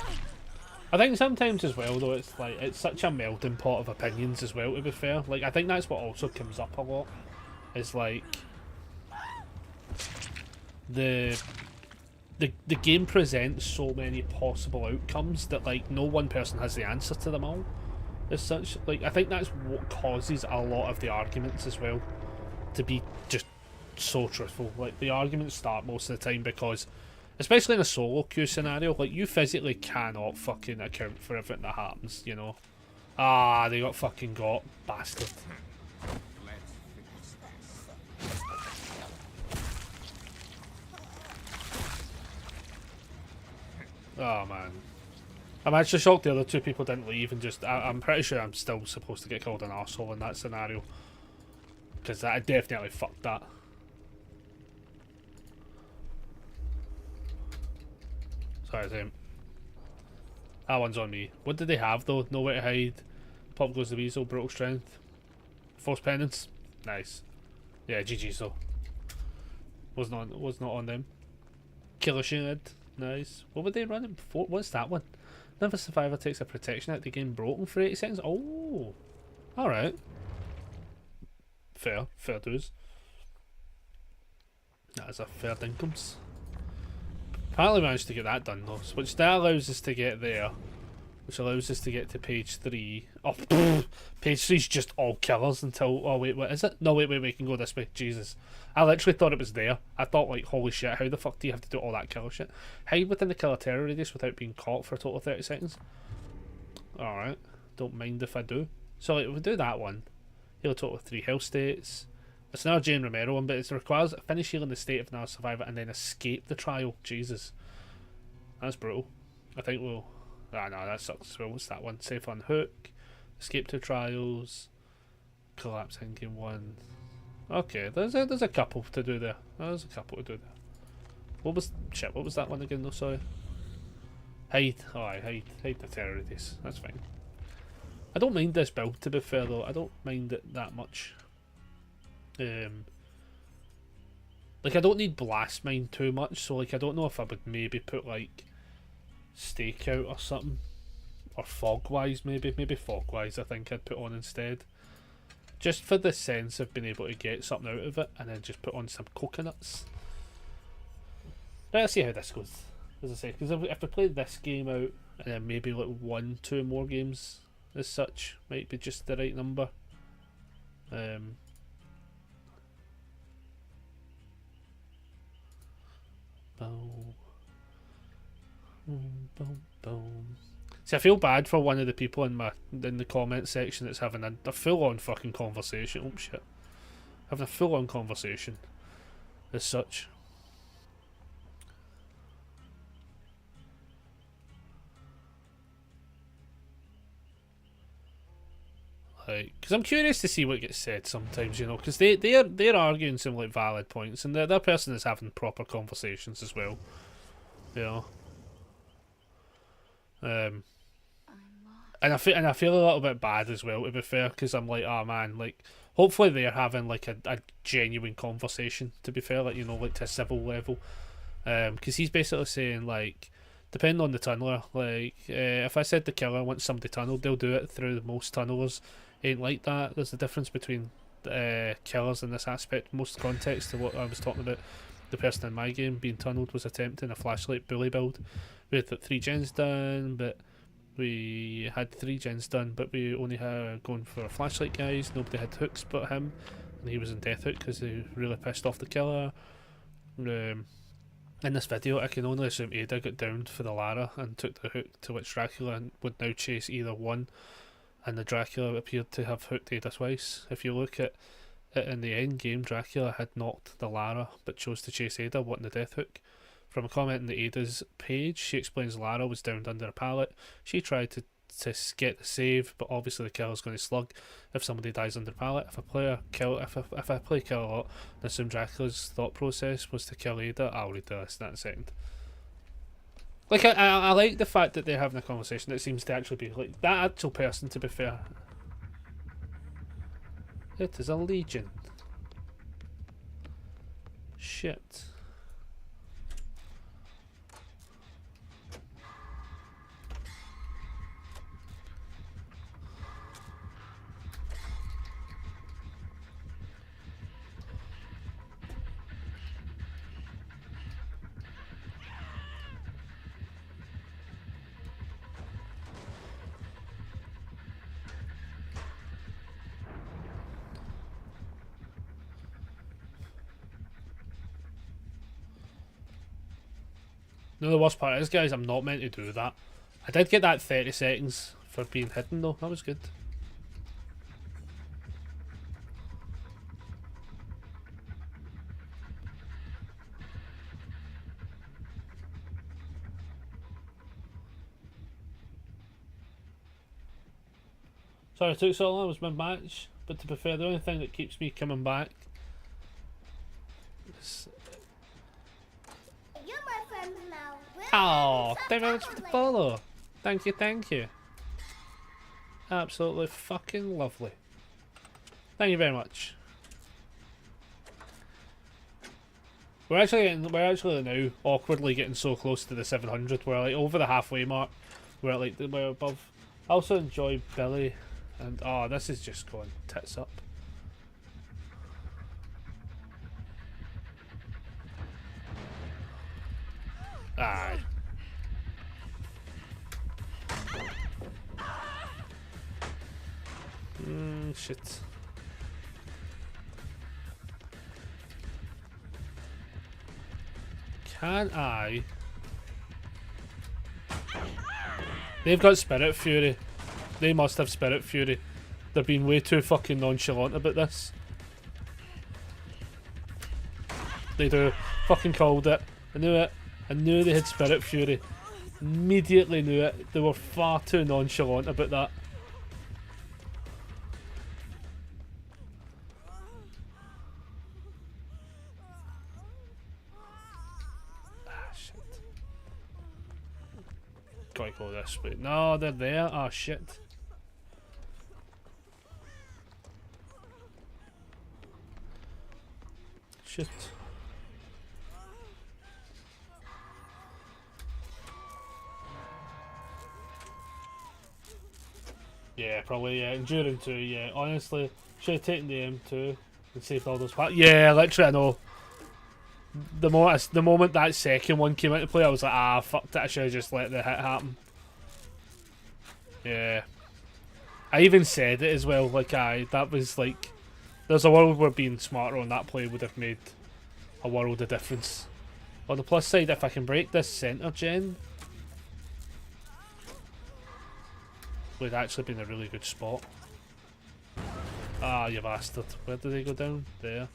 I think sometimes as well though, it's like, it's such a melting pot of opinions as well, to be fair. Like, I think that's what also comes up a lot. Is like, the game presents so many possible outcomes that like no one person has the answer to them all. As such, like, I think that's what causes a lot of the arguments as well to be just so truthful. Like, the arguments start most of the time because, especially in a solo queue scenario, like, you physically cannot fucking account for everything that happens, you know. Ah, they got fucking got, bastard. Oh man, I'm actually shocked the other two people didn't leave and just. I'm pretty sure I'm still supposed to get called an arsehole in that scenario, because I definitely fucked that. Sorry, Sam. That one's on me. What did they have though? Nowhere to hide. Pop goes the weasel. Brutal strength. Force penance. Nice. Yeah, GG's though. Was not on them. Killer shield. Nice. What were they running before? What's that one? Another survivor takes a protection out the game broken for 80 seconds. Oh, alright. Fair dues. That is a fair dinkums. Apparently managed to get that done though, which that allows us to get there. Which allows us to get to page 3. Oh, page 3's just all killers until... Oh, wait, what is it? No, wait, we can go this way. Jesus. I literally thought it was there. I thought, like, holy shit, how the fuck do you have to do all that killer shit? Hide within the killer terror radius without being caught for a total of 30 seconds. Alright. Don't mind if I do. So, like, if we do that one, heal a total of 3 health states. It's another Jane Romero one, but it requires finish healing the state of another survivor and then escape the trial. Jesus. That's brutal. I think we'll... Ah, no, that sucks. Well, what's that one? Safe on hook, escape to trials, collapse in game 1. Okay, there's a couple to do there. There's a couple to do there. What was that one again though? Sorry. Hide. Oh, hide the terror radius. That's fine. I don't mind this build, to be fair though. I don't mind it that much. Like, I don't need blast mine too much, so like I don't know if I would maybe put like stakeout or something, or fogwise maybe fogwise I think I'd put on instead, just for the sense of being able to get something out of it, and then just put on some coconuts. Let's see how this goes, as I say, because if I played this game out and then maybe like 1-2 more games as such, might be just the right number. Boom, boom. See, I feel bad for one of the people in the comment section that's having a full-on fucking conversation. Oh shit, having a full-on conversation as such. Like, because I'm curious to see what gets said sometimes, you know, because they're arguing some like valid points, and the other person is having proper conversations as well, you know. And I feel a little bit bad as well, to be fair, because I'm like, oh man, like, hopefully they're having like a genuine conversation, to be fair, like, you know, like to a civil level, because he's basically saying like, depending on the tunneler, like, if I said the killer wants somebody tunneled, they'll do it through most tunnelers. Ain't like that. There's a difference between killers in this aspect. Most context to what I was talking about. the person in my game being tunneled was attempting a flashlight bully build. We had 3 gens done, but we had 3 gens done, but we only had going for flashlight guys. Nobody had hooks but him, and he was in death hook because he really pissed off the killer. In this video, I can only assume Ada got downed for the Lara and took the hook, to which Dracula would now chase either one, and the Dracula appeared to have hooked Ada twice. If you look at it in the end game, Dracula had knocked the Lara but chose to chase Ada, wanting the death hook. From a comment in the Ada's page, she explains Lara was downed under a pallet. She tried to get the save, but obviously the killer's going to slug if somebody dies under a pallet. If I play kill a lot, I assume Dracula's thought process was to kill Ada. I'll read the list in that second. Like, I like the fact that they're having a conversation that seems to actually be like that actual person, to be fair. It is a legion. Shit. No, the worst part is, guys, I'm not meant to do that. I did get that 30 seconds for being hidden, though. That was good. Sorry it took so long, it was my match. But to be fair, the only thing that keeps me coming back is... Oh, thank you very much for the follow. Thank you, thank you. Absolutely fucking lovely. Thank you very much. We're actually now awkwardly getting so close to the 700. We're like over the halfway mark. We're like we're above. I also enjoy Billy, and oh, this is just going tits up. Aye. Shit. Can I? They've got Spirit Fury. They must have Spirit Fury. They're being way too fucking nonchalant about this. They do. Fucking called it. I knew it. I knew they had Spirit Fury. Immediately knew it. They were far too nonchalant about that. Ah, shit. Gotta go this way. No, they're there. Ah, shit. Shit. Yeah, probably, yeah. Enduring 2, yeah. Honestly, should have taken the M2 and saved all those parts. Yeah, literally, I know. The moment that second one came into play, I was like, ah, fuck it, I should have just let the hit happen. Yeah. I even said it as well, like, that was like, there's a world where being smarter on that play would have made a world of difference. On the plus side, if I can break this centre gen, would actually been a really good spot. Ah, you bastard. Where did they go down? There.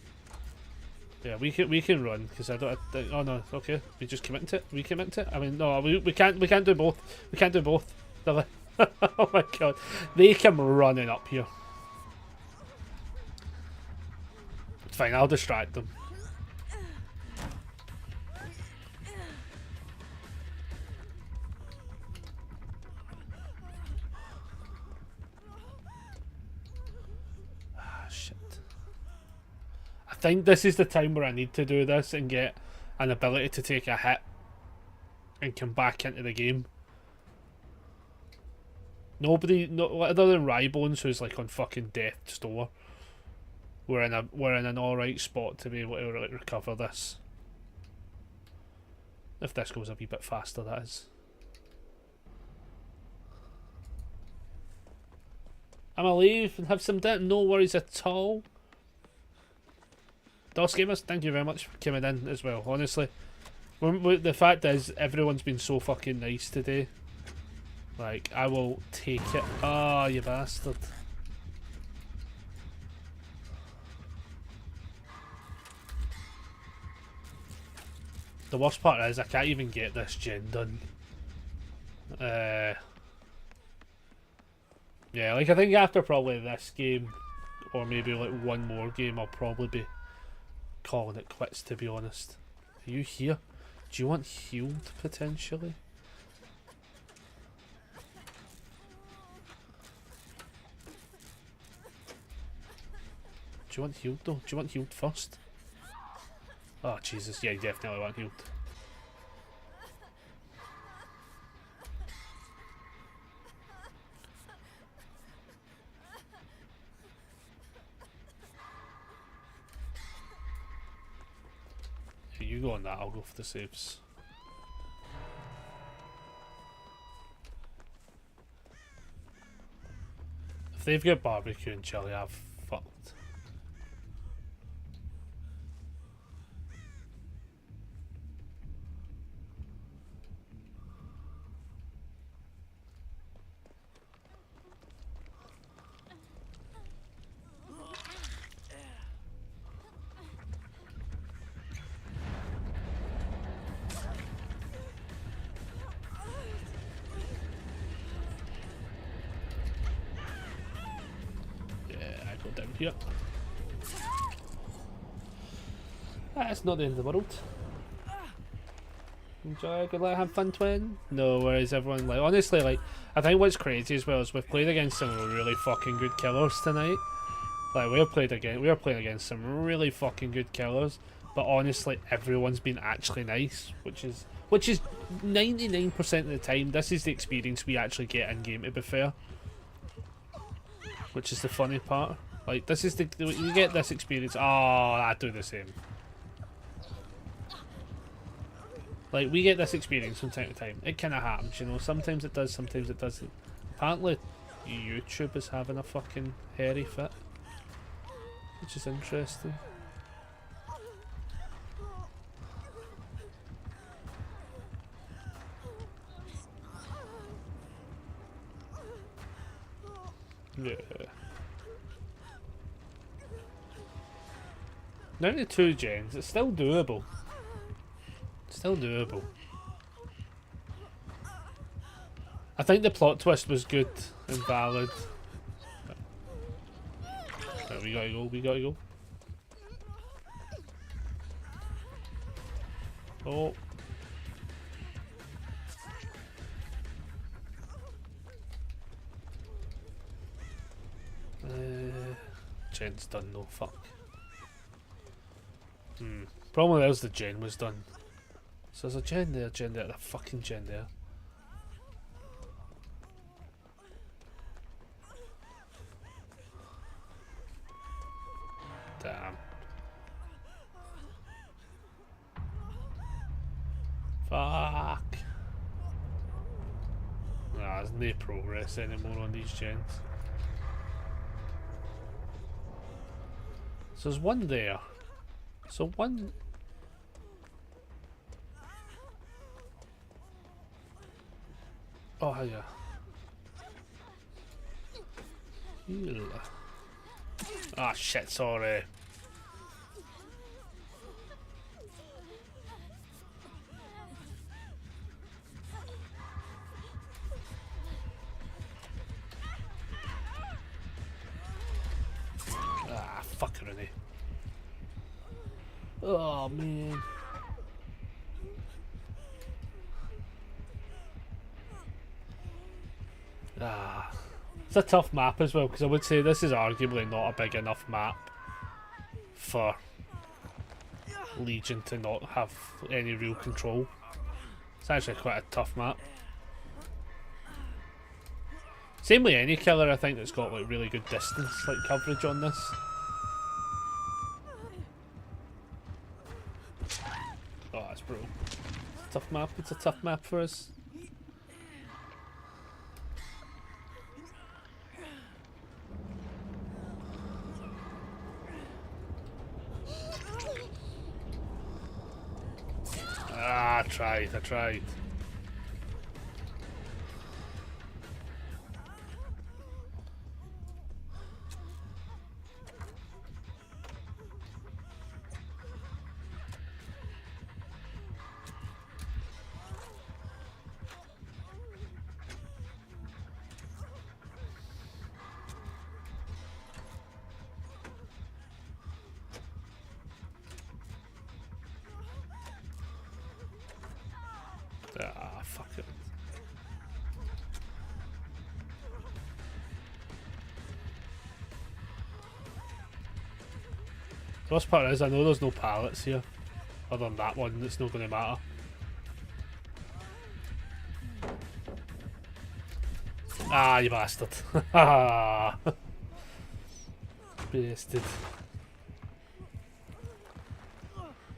Yeah, we can run because I don't. Oh no, okay. We just commit to it. We commit to it. I mean, no, we can't do both. We can't do both. Oh my god, they come running up here. It's fine. I'll distract them. I think this is the time where I need to do this and get an ability to take a hit and come back into the game. Nobody, no, other than Rybones, who's like on fucking death's door, we're in an alright spot to be able to like recover this. If this goes a wee bit faster, that is. I'm gonna leave and have some dinner. No worries at all. DOS Gamers, thank you very much for coming in as well. Honestly, the fact is, everyone's been so fucking nice today. Like, I will take it. Ah, oh, you bastard. The worst part is I can't even get this gen done. Yeah, like I think after probably this game, or maybe like one more game, I'll probably be calling it quits, to be honest. Are you here? Do you want healed, potentially? Do you want healed though? Do you want healed first? Oh Jesus, yeah, you definitely want healed. You go on that, I'll go for the saves. If they've got barbecue and chili, I've fucked. Here. That's not the end of the world. Enjoy, good luck, have fun, twin. No worries, everyone. Like, honestly, like, I think what's crazy as well is we've played against some really fucking good killers tonight. Like, we are playing against some really fucking good killers, but honestly, everyone's been actually nice, which is 99% of the time. This is the experience we actually get in game, to be fair. Which is the funny part. Like, this is you get this experience. Oh, I do the same. Like, we get this experience from time to time. It kind of happens, you know. Sometimes it does, sometimes it doesn't. Apparently, YouTube is having a fucking hairy fit, which is interesting. Yeah. 92 gens, it's still doable. Still doable. I think the plot twist was good and valid. Right, we gotta go, we gotta go. Oh. Gen's done, no fuck. Problem is the gen was done. So there's a gen there, a fucking gen there. Damn. Fuck. Nah, there's no progress anymore on these gens. So there's one there. So one... Oh, yeah. Heal. Ah, shit, sorry. Ah, fuckery. Oh, man. Ah, it's a tough map as well, because I would say this is arguably not a big enough map for Legion to not have any real control. It's actually quite a tough map. Same with any killer, I think, that's got like really good distance like coverage on this. Oh, that's brutal. Tough tough map. It's a tough map for us. Ah, I tried. Ah, fuck it. The worst part is I know there's no pallets here. Other than that one, it's not going to matter. Ah, you bastard. Ah. Bastard.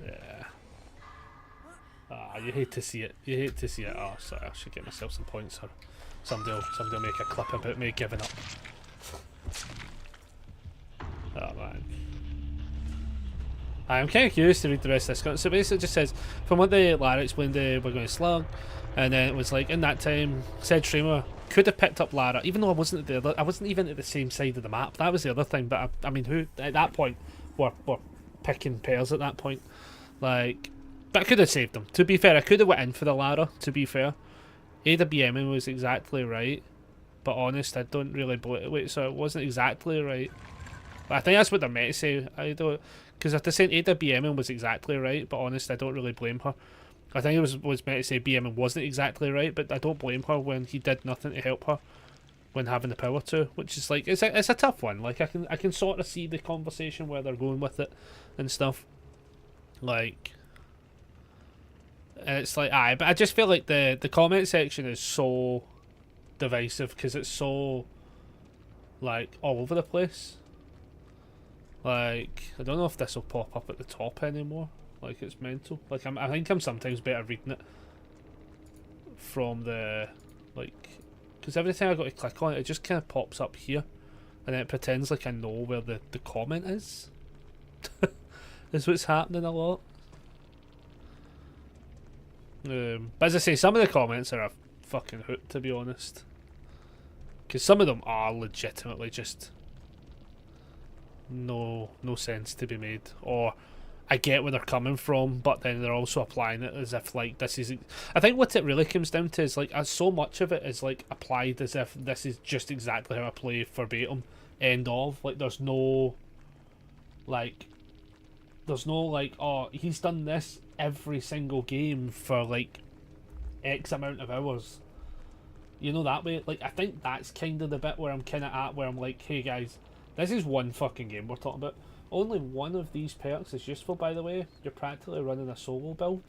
Yeah. Ah, you hate to see it. You hate to see it. Oh, sorry, I should get myself some points, or somebody will make a clip about me giving up. Oh man. I'm kind of curious to read the rest of this. So basically it just says, from what the Lara explained, we're going to slug, and then it was like, in that time, said streamer could have picked up Lara, even though I wasn't even at the same side of the map. That was the other thing, but I mean, who at that point were picking pairs at that point? Like, but I could have saved them. To be fair, I could have went in for the Lara, to be fair. AWMing was exactly right, but honest, I don't really wait, so it wasn't exactly right. But I think that's what they're meant to say. I don't, because if they're saying Ada BMing was exactly right, but honest, I don't really blame her. I think it was meant to say BMing wasn't exactly right, but I don't blame her when he did nothing to help her when having the power to, which is like, it's a tough one. Like, I can sort of see the conversation where they're going with it and stuff. Like, and it's like, aye, but I just feel like the comment section is so divisive because it's so, like, all over the place. Like, I don't know if this will pop up at the top anymore. Like, it's mental. Like, I think I'm sometimes better reading it from the, like, because every time I go to click on it, it just kind of pops up here, and then it pretends like I know where the comment is. Is what's happening a lot. But as I say, some of the comments are a fucking hoot, to be honest. Because some of them are legitimately just no sense to be made, or I get where they're coming from, but then they're also applying it as if like this is. I think what it really comes down to is like, so much of it is like applied as if this is just exactly how I play verbatim. End of. Like, there's no like, oh, he's done this every single game for like X amount of hours. You know, that way. Like, I think that's kind of the bit where I'm kind of at, where I'm like, hey guys, this is one fucking game we're talking about. Only one of these perks is useful, by the way. You're practically running a solo build.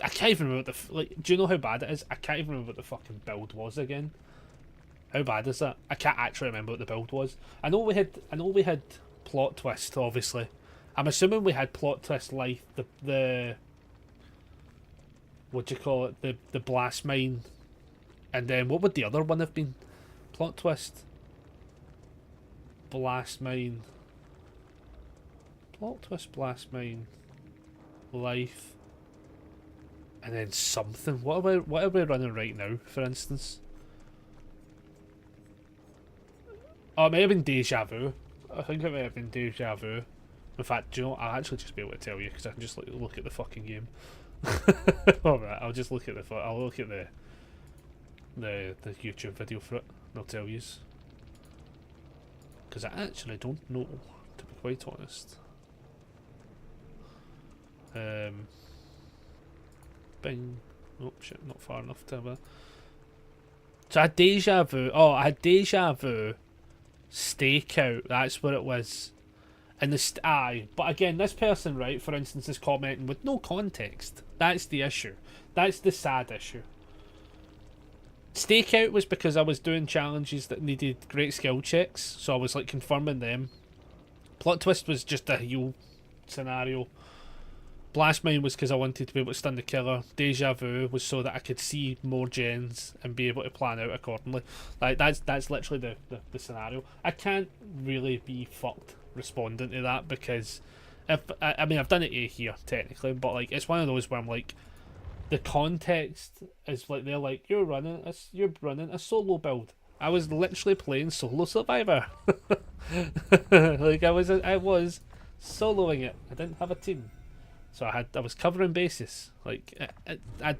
I can't even remember like, do you know how bad it is? I can't even remember what the fucking build was again. How bad is that? I can't actually remember what the build was. I know we had plot twist, obviously. I'm assuming we had plot twist life, the what do you call it? The blast mine. And then what would the other one have been? Plot twist, blast mine, plot twist, blast mine, life, and then something. What are we running right now, for instance? Oh, it may have been Deja Vu. I think it may have been Deja Vu. In fact, do you know what? I'll actually just be able to tell you, because I can just look at the fucking game. Alright, I'll just look at the YouTube video for it, and I'll tell yous. Because I actually don't know, to be quite honest. Bing. Oh shit, not far enough to have a. So I had Deja Vu. Oh, I had Deja Vu Stakeout. That's what it was. And the but again, this person, right, for instance, is commenting with no context. That's the issue. That's the sad issue. Stakeout was because I was doing challenges that needed great skill checks, so I was like confirming them. Plot twist was just a heal scenario. Blast Mine was because I wanted to be able to stun the killer. Deja Vu was so that I could see more gens and be able to plan out accordingly. Like that's literally the scenario. I can't really be fucked responding to that because if I mean I've done it here technically, but like it's one of those where I'm like, the context is like they're like you're running a solo build. I was literally playing Solo Survivor. Like I was soloing it. I didn't have a team. So I was covering bases. Like I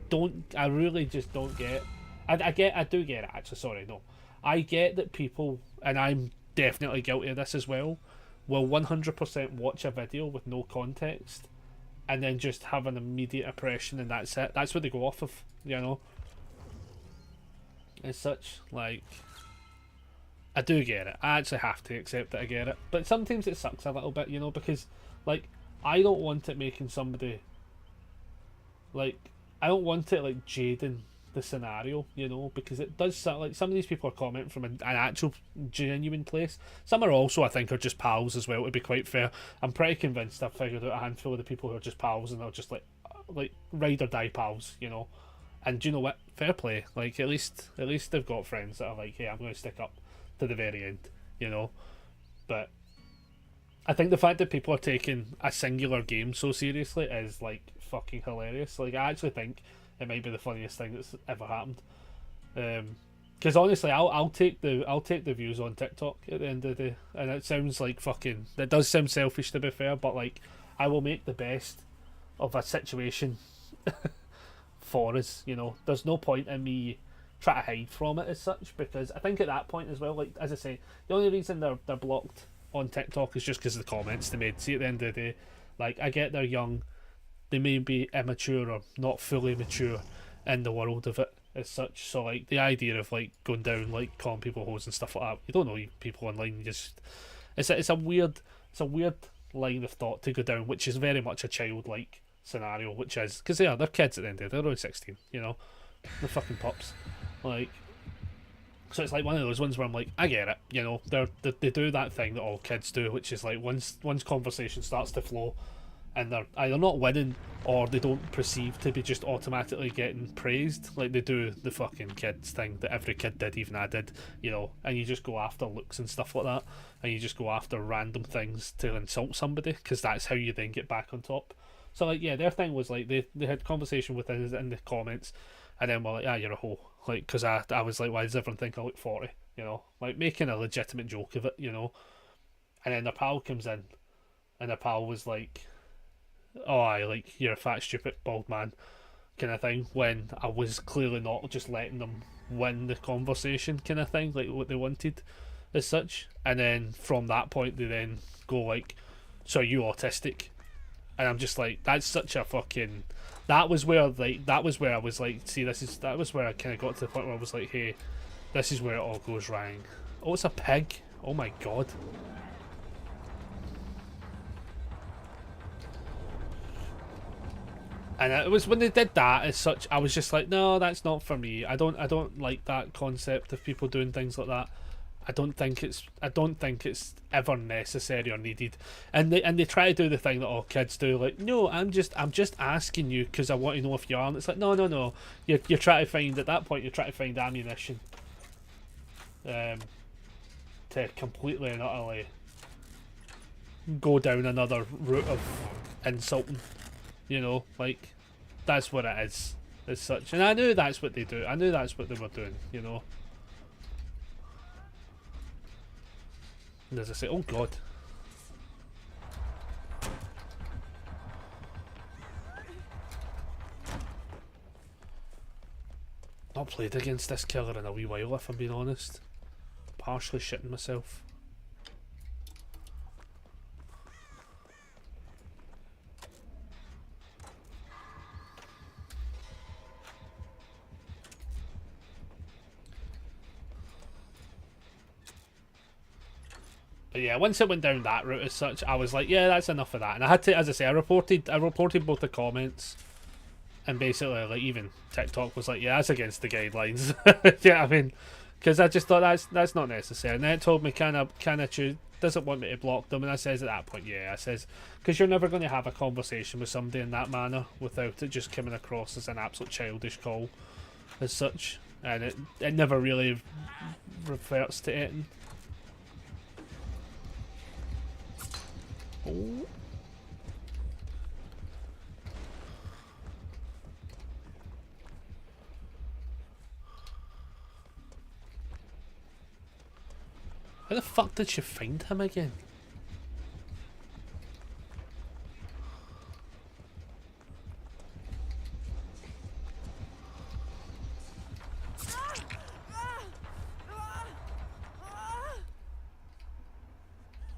really just don't get. I do get it actually. Sorry, no, I get that people, and I'm definitely guilty of this as well, will 100% watch a video with no context, and then just have an immediate impression, and that's it. That's what they go off of, you know. As such, like, I do get it. I actually have to accept that I get it, but sometimes it sucks a little bit, you know, because like. I don't want it making somebody like I don't want it like jading the scenario, you know, because it does sound like some of these people are commenting from an actual genuine place. Some are also, I think, are just pals as well, to be quite fair. I'm pretty convinced I've figured out a handful of the people who are just pals and they're just like ride or die pals, you know. And do you know what? Fair play. Like at least they've got friends that are like, hey, I'm going to stick up to the very end, you know. But I think the fact that people are taking a singular game so seriously is like fucking hilarious. Like I actually think it might be the funniest thing that's ever happened. Because honestly, I'll take the views on TikTok at the end of the day, and it sounds like fucking. That does sound selfish to be fair, but like I will make the best of a situation for us. You know, there's no point in me trying to hide from it as such, because I think at that point as well, like as I say, the only reason they're blocked on TikTok is just because of the comments they made. See, at the end of the day, like I get they're young, they may be immature or not fully mature in the world of it as such. So like the idea of like going down like calling people hoes and stuff like that, you don't know people online. You just it's a weird line of thought to go down, which is very much a childlike scenario, which is because they're kids at the end of the day. They're only 16, you know, they're fucking pups, like. So it's like one of those ones where I'm like, I get it, you know, they do that thing that all kids do, which is like once conversation starts to flow and they're either not winning or they don't perceive to be just automatically getting praised, like they do the fucking kids thing that every kid did, even I did, you know, and you just go after looks and stuff like that, and you just go after random things to insult somebody, because that's how you then get back on top. So like, yeah, their thing was like, they had conversation with us in the comments, and then we're like, you're a hoe. Like, because I was like, why does everyone think I look 40? You know, like making a legitimate joke of it, you know. And then their pal comes in, and their pal was like, oh, like, you're a fat, stupid, bald man, kind of thing, when I was clearly not just letting them win the conversation, kind of thing, like what they wanted as such. And then from that point, they then go like, so are you autistic? And I'm just like, that's such a fucking. That was where I was like, see, that was where I kind of got to the point where I was like, hey, this is where it all goes wrong. Oh, it's a pig. Oh my god. And it was when they did that as such, I was just like, no, that's not for me. I don't like that concept of people doing things like that. I don't think it's ever necessary or needed. And they try to do the thing that all kids do, like, no, I'm just asking you because I want to know if you are. And it's like, no. You're trying to find, at that point, you're trying to find ammunition. To completely and utterly go down another route of insulting. You know, like, that's what it is as such. And I knew that's what they do. I knew that's what they were doing, you know. And as I say, oh god. Not played against this killer in a wee while, if I'm being honest. Partially shitting myself. But yeah, once it went down that route as such, I was like, yeah, that's enough of that. And I had to, as I say, I reported both the comments, and basically, like, even TikTok was like, yeah, that's against the guidelines. Yeah, I mean, Because I just thought that's not necessary. And then it told me can I choose, doesn't want me to block them, and I says at that point, yeah, I says, because you're never going to have a conversation with somebody in that manner without it just coming across as an absolute childish call as such, and it never really reverts to it. Oh. How the fuck did she find him again?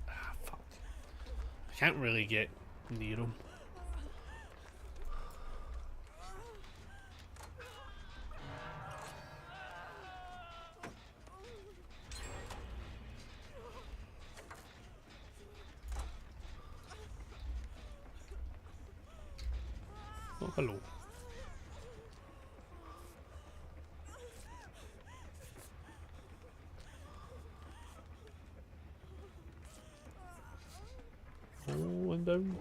Ah, fuck. I can't really get near him. Oh, hello. Oh, and down.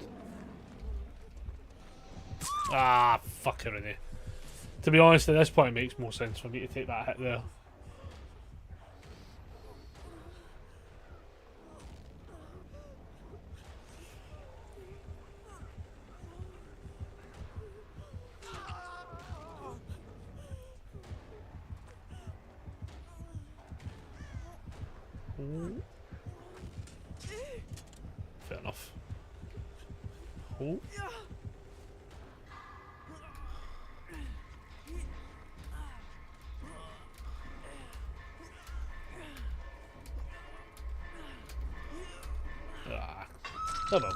Ah, fucker in it. To be honest, at this point, it makes more sense for me to take that hit there. Fair enough. Oh. Ah. Oh well.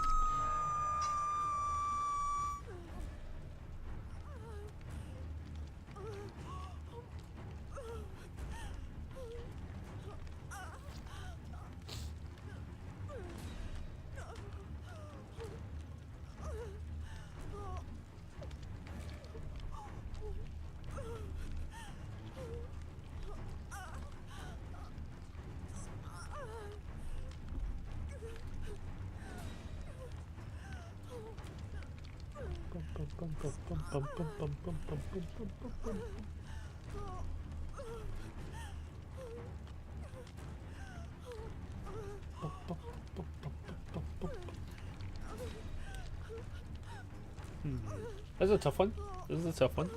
This is a tough one. This is a tough one.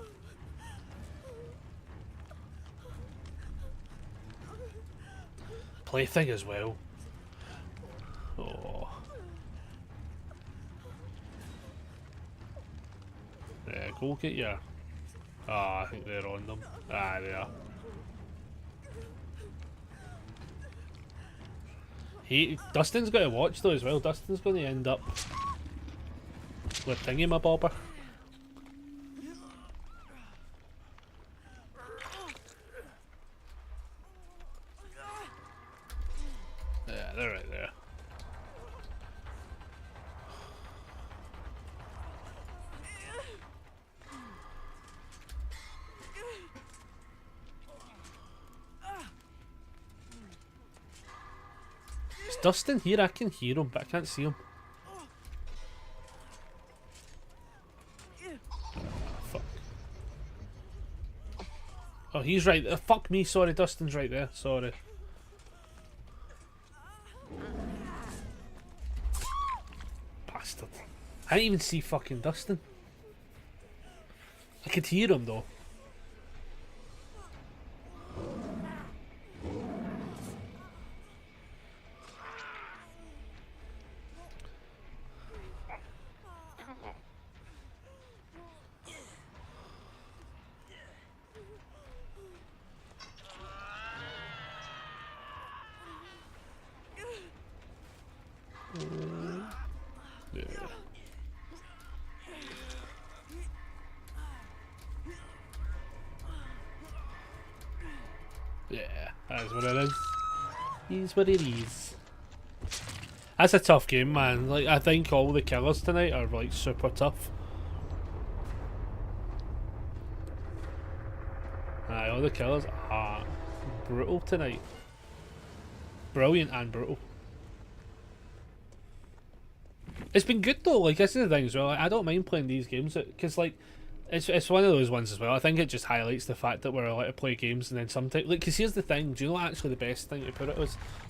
Plaything as well. Oh. Yeah, go get your... Ah, I think they're on them. Ah, they are. Dustin's got to watch though as well. Dustin's going to end up with thingy-my-bobber. Yeah, they're right there. Is Dustin here? I can hear him, but I can't see him. Fuck. Oh, he's right there. Fuck me, sorry, Dustin's right there. Sorry. Bastard. I didn't even see fucking Dustin. I could hear him though. Yeah, that's what it is. Is what it is. That's a tough game, man. Like, I think all the killers tonight are like super tough. Aye, all the killers are brutal tonight. Brilliant and brutal. It's been good though. Like, this is the thing as well. I don't mind playing these games because like it's one of those ones as well. I think it just highlights the fact that we're allowed to play games, and then sometimes like, because here's the thing. Do you know actually the best thing to put it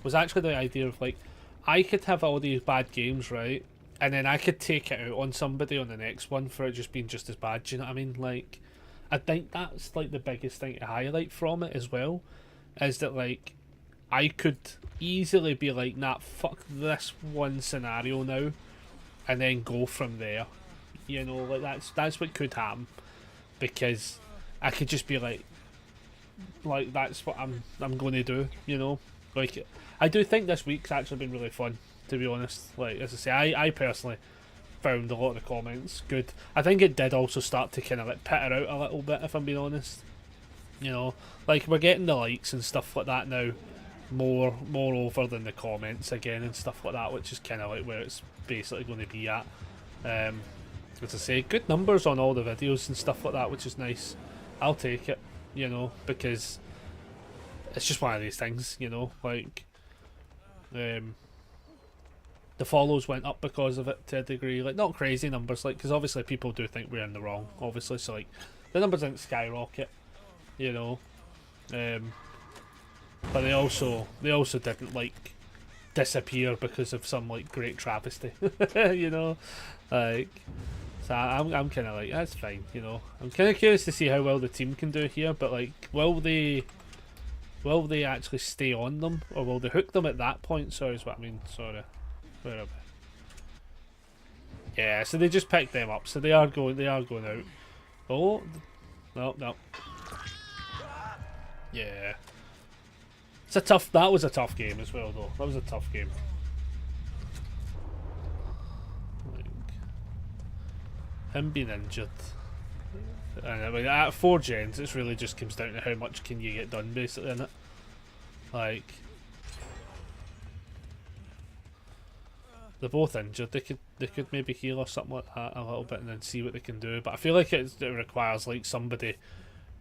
was actually the idea of like, I could have all these bad games, right, and then I could take it out on somebody on the next one for it just being just as bad. Do you know what I mean? Like, I think that's like the biggest thing to highlight from it as well, is that like I could easily be like, nah, fuck this one scenario now, and then go from there. You know, like that's what could happen, because I could just be like that's what I'm going to do. You know, like I do think this week's actually been really fun, to be honest. Like, as I say, I personally found a lot of the comments good. I think it did also start to kind of like peter out a little bit, if I'm being honest. You know, like we're getting the likes and stuff like that now, more over than the comments again and stuff like that, which is kind of like where it's basically going to be at. As I say, good numbers on all the videos and stuff like that, which is nice. I'll take it, you know, because it's just one of these things, you know, like the follows went up because of it to a degree, like not crazy numbers, like, because obviously people do think we're in the wrong, obviously, so like the numbers didn't skyrocket, you know, but they also didn't like disappear because of some like great travesty, you know, like, so I'm kind of like, that's fine, you know. I'm kind of curious to see how well the team can do here, but like, will they actually stay on them, or will they hook them at that point? Sorry, is what I mean. Sorry, where are we? Yeah, so they just picked them up, so they are going out. Oh, no. Yeah. That was a tough game as well, though. That was a tough game. Like, him being injured. And I mean, at 4 gens, it really just comes down to how much can you get done, basically, innit? Like, they're both injured. They could maybe heal or something like that a little bit and then see what they can do. But I feel like it requires like somebody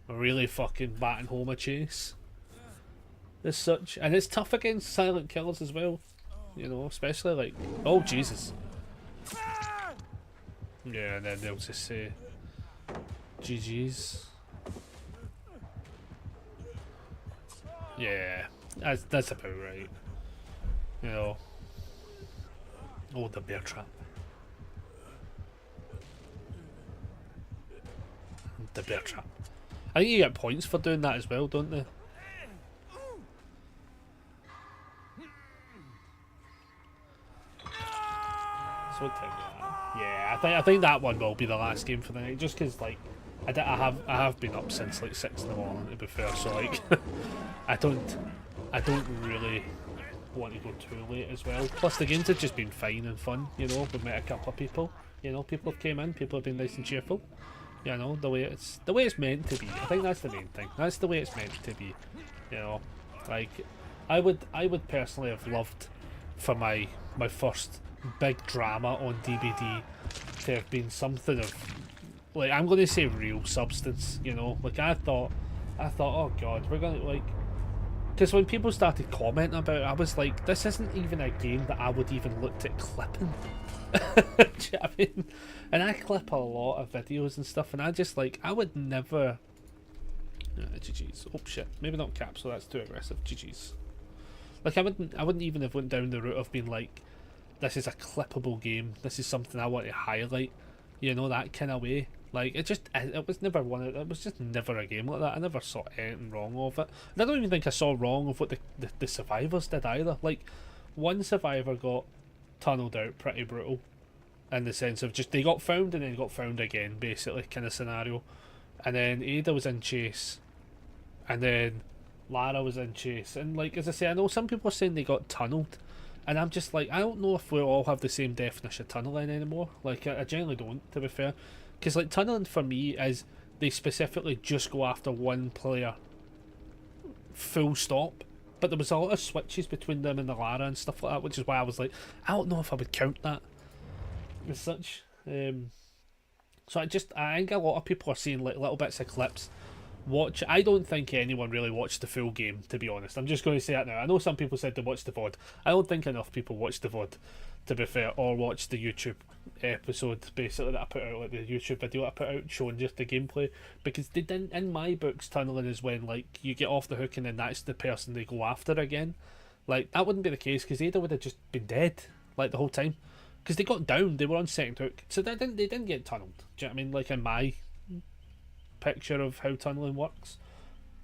really fucking batting home a chase, as such. And it's tough against silent killers as well, you know, especially like, oh Jesus. Yeah, and then they'll just say GG's. Yeah, that's about right. You know. Oh, the bear trap. The bear trap. I think you get points for doing that as well, don't they? So what time is that? Yeah, I think that one will be the last game for the night, just because like I have been up since like 6 in the morning, to be fair. So like I don't really want to go too late as well. Plus the games have just been fine and fun, you know. We've met a couple of people, you know. People have came in, people have been nice and cheerful, you know, the way it's meant to be. I think that's the main thing. That's the way it's meant to be, you know. Like I would personally have loved for my first big drama on DVD to have been something of, like, I'm going to say real substance, you know. Like I thought, oh god, we're going to, like, because when people started commenting about it, I was like, this isn't even a game that I would even look at clipping. Do you know what I mean? And I clip a lot of videos and stuff, and I just, like, I would never... GG's. Oh shit, maybe not capsule, that's too aggressive. GG's. Like, I wouldn't even have went down the route of being like, this is a clippable game, this is something I want to highlight, you know, that kind of way. Like, it was never it was just never a game like that. I never saw anything wrong of it. And I don't even think I saw wrong of what the survivors did either. Like, one survivor got tunneled out pretty brutal, in the sense of just they got found and then got found again, basically, kind of scenario. And then Ada was in chase, and then Lara was in chase. And like, as I say, I know some people are saying they got tunneled, and I'm just like, I don't know if we all have the same definition of tunneling anymore. Like, I generally don't, to be fair. Because like, tunneling for me is they specifically just go after one player, full stop. But there was a lot of switches between them and the Lara and stuff like that, which is why I was like, I don't know if I would count that as such. So I think a lot of people are seeing like little bits of clips watch. I don't think anyone really watched the full game, to be honest. I'm just going to say that now. I know some people said they watched the VOD. I don't think enough people watched the VOD, to be fair, or watched the YouTube episode basically that I put out, like the YouTube video I put out showing just the gameplay, because they didn't. In my books, tunneling is when like you get off the hook and then that's the person they go after again. Like that wouldn't be the case because Ada would have just been dead like the whole time, because they got down, they were on second hook, so they didn't get tunneled. Do you know what I mean? Like in my picture of how tunneling works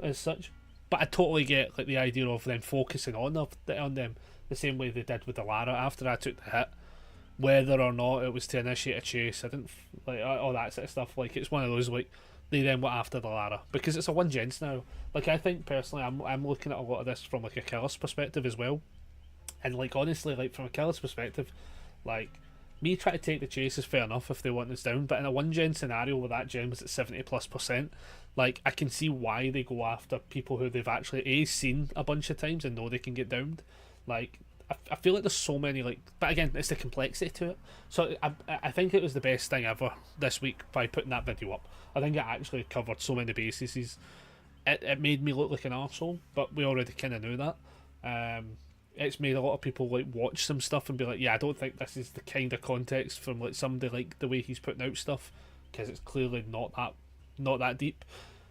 as such. But I totally get like the idea of them focusing on them the same way they did with the Lara after I took the hit, whether or not it was to initiate a chase. I didn't like all that sort of stuff. Like it's one of those like they then went after the Lara because it's a one gens now. Like I think personally, I'm looking at a lot of this from like a killer's perspective as well, and like honestly, like from a killer's perspective, like me trying to take the chase is fair enough if they want us down, but in a one gen scenario where that gen was at 70+%, like I can see why they go after people who they've actually seen a bunch of times and know they can get downed. Like I feel like there's so many like, but again it's the complexity to it. So I think it was the best thing ever this week by putting that video up. I think it actually covered so many bases. It made me look like an arsehole, but we already kind of knew that. It's made a lot of people like watch some stuff and be like, yeah, I don't think this is the kind of context from like somebody like the way he's putting out stuff, because it's clearly not that deep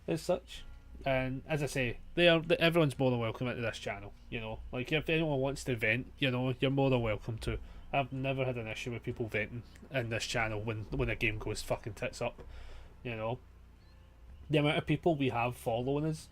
as such. And as I say, everyone's more than welcome into this channel. You know, like if anyone wants to vent, you know, you're more than welcome to. I've never had an issue with people venting in this channel when a game goes fucking tits up. You know, the amount of people we have following us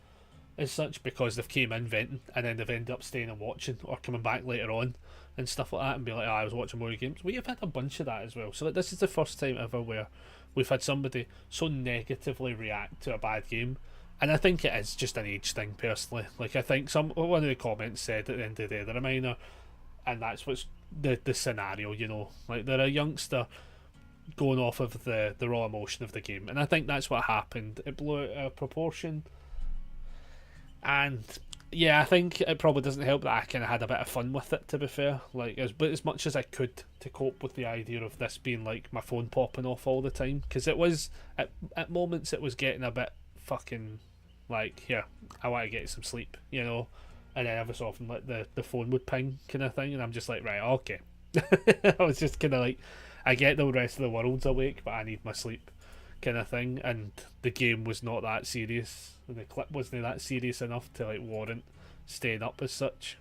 as such because they've came in venting and then they've ended up staying and watching or coming back later on and stuff like that and be like, I was watching more games. We have had a bunch of that as well. So like, this is the first time ever where we've had somebody so negatively react to a bad game. And I think it is just an age thing personally. Like I think one of the comments said at the end of the day they're a minor, and that's what's the scenario, you know. Like they're a youngster going off of the raw emotion of the game. And I think that's what happened. It blew out of proportion. And yeah, I think it probably doesn't help that I kind of had a bit of fun with it, to be fair. Like, as much as I could to cope with the idea of this being like my phone popping off all the time, because it was at moments it was getting a bit fucking like, here, I want to get some sleep, you know. And then every so often like the phone would ping kind of thing, and I'm just like, right, okay. I was just kind of like, I get the rest of the world's awake, but I need my sleep kind of thing. And the game was not that serious, and the clip wasn't that serious enough to like warrant staying up as such.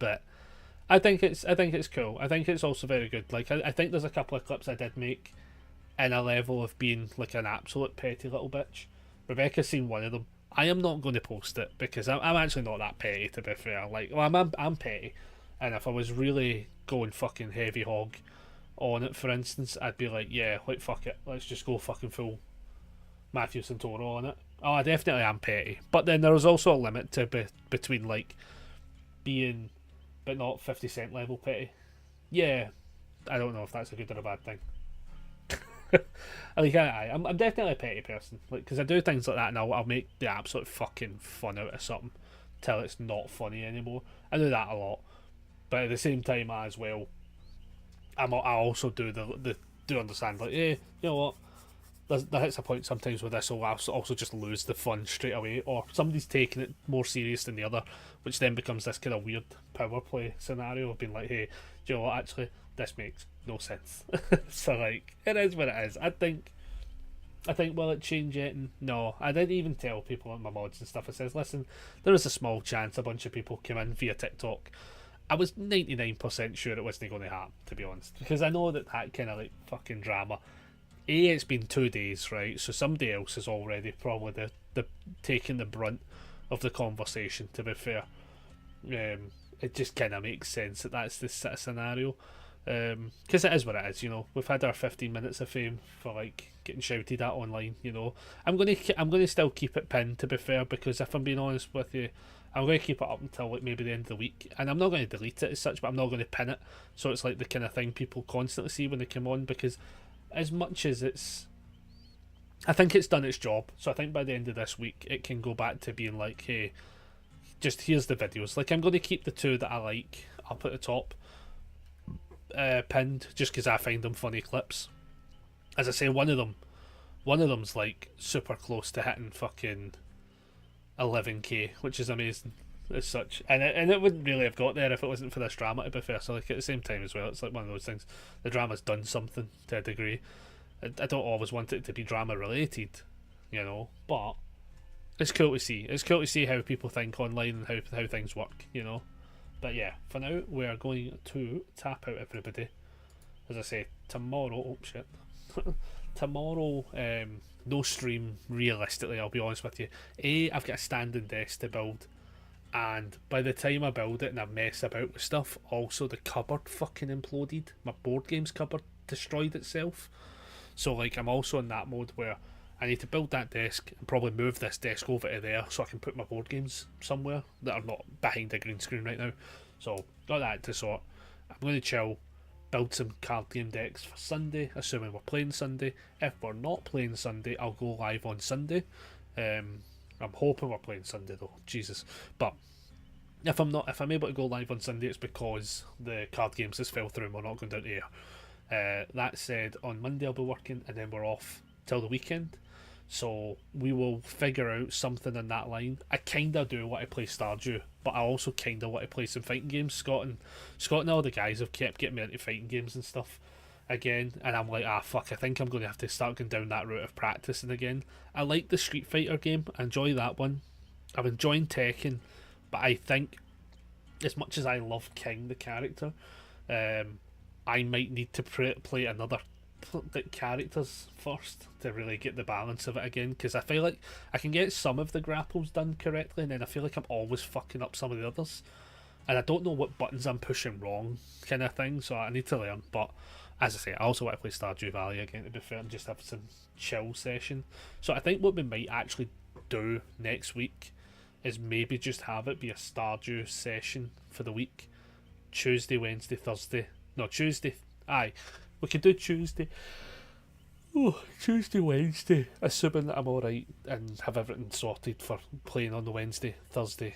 But I think it's cool. I think it's also very good. Like I think there's a couple of clips I did make in a level of being like an absolute petty little bitch. Rebecca's seen one of them. I am not going to post it because I'm actually not that petty, to be fair. Like, well, I'm petty, and if I was really going fucking heavy hog on it, for instance, I'd be like, yeah, like fuck it, let's just go fucking full Matthew Santoro on it. Oh, I definitely am petty, but then there was also a limit to between like being, but not 50 Cent level petty. Yeah, I don't know if that's a good or a bad thing. Like I'm definitely a petty person, like because I do things like that, and I'll make the absolute fucking fun out of something till it's not funny anymore. I do that a lot, but at the same time as well, I also do do understand, like, yeah, you know what, there hits a point sometimes where this will also just lose the fun straight away, or somebody's taking it more serious than the other, which then becomes this kind of weird power play scenario of being like, hey, do you know what, actually this makes no sense. So like, it is what it is. I think will it change it? No, I didn't even tell people on my mods and stuff. I says, listen, there is a small chance a bunch of people come in via TikTok. I was 99% sure it wasn't going to happen, to be honest, because I know that kind of like fucking drama. It's been 2 days, right? So somebody else is already probably the taking the brunt of the conversation, to be fair. It just kind of makes sense that that's this sort of scenario. Because it is what it is, you know. We've had our 15 minutes of fame for like getting shouted at online, you know. I'm gonna still keep it pinned, to be fair, because if I'm being honest with you, I'm going to keep it up until like maybe the end of the week, and I'm not going to delete it as such, but I'm not going to pin it, so it's like the kind of thing people constantly see when they come on, because as much as I think it's done its job, so I think by the end of this week it can go back to being like, hey, just here's the videos. Like, I'm going to keep the two that I like up at the top pinned, just because I find them funny clips. As I say, one of them One of them's like super close to hitting fucking 11k, which is amazing as such. And it wouldn't really have got there if it wasn't for this drama, to be fair. So like at the same time as well, it's like one of those things. The drama's done something to a degree. I don't always want it to be drama related, you know, but it's cool to see. It's cool to see how people think online and how things work, you know. But yeah, for now we are going to tap out everybody. As I say, tomorrow. Oh shit. Tomorrow, no stream. Realistically, I'll be honest with you. I've got a standing desk to build, and by the time I build it and I mess about with stuff, also the cupboard fucking imploded. My board games cupboard destroyed itself. So like I'm also in that mode where I need to build that desk and probably move this desk over to there so I can put my board games somewhere that are not behind a green screen right now. So got that to sort. I'm going to chill, build some card game decks for Sunday, assuming we're playing Sunday. If we're not playing Sunday, I'll go live on Sunday. I'm hoping we're playing Sunday though, Jesus. But if I'm able to go live on Sunday, it's because the card games just fell through and we're not going down to air. That said, on Monday I'll be working and then we're off till the weekend. So we will figure out something in that line. I kinda do want to play Stardew, but I also kinda want to play some fighting games. Scott and all the guys have kept getting me into fighting games and stuff again, and I'm like, fuck, I think I'm going to have to start going down that route of practicing again. I like the Street Fighter game, I enjoy that one. I'm enjoying Tekken, but I think as much as I love King the character, I might need to play another characters first to really get the balance of it again, because I feel like I can get some of the grapples done correctly and then I feel like I'm always fucking up some of the others and I don't know what buttons I'm pushing wrong, kind of thing, so I need to learn. But as I say, I also want to play Stardew Valley again, to be fair, and just have some chill session. So I think what we might actually do next week is maybe just have it be a Stardew session for the week. Tuesday, Wednesday, Thursday. No, Tuesday. Aye. We could do Tuesday. Oh, Tuesday, Wednesday. Assuming that I'm alright and have everything sorted for playing on the Wednesday, Thursday.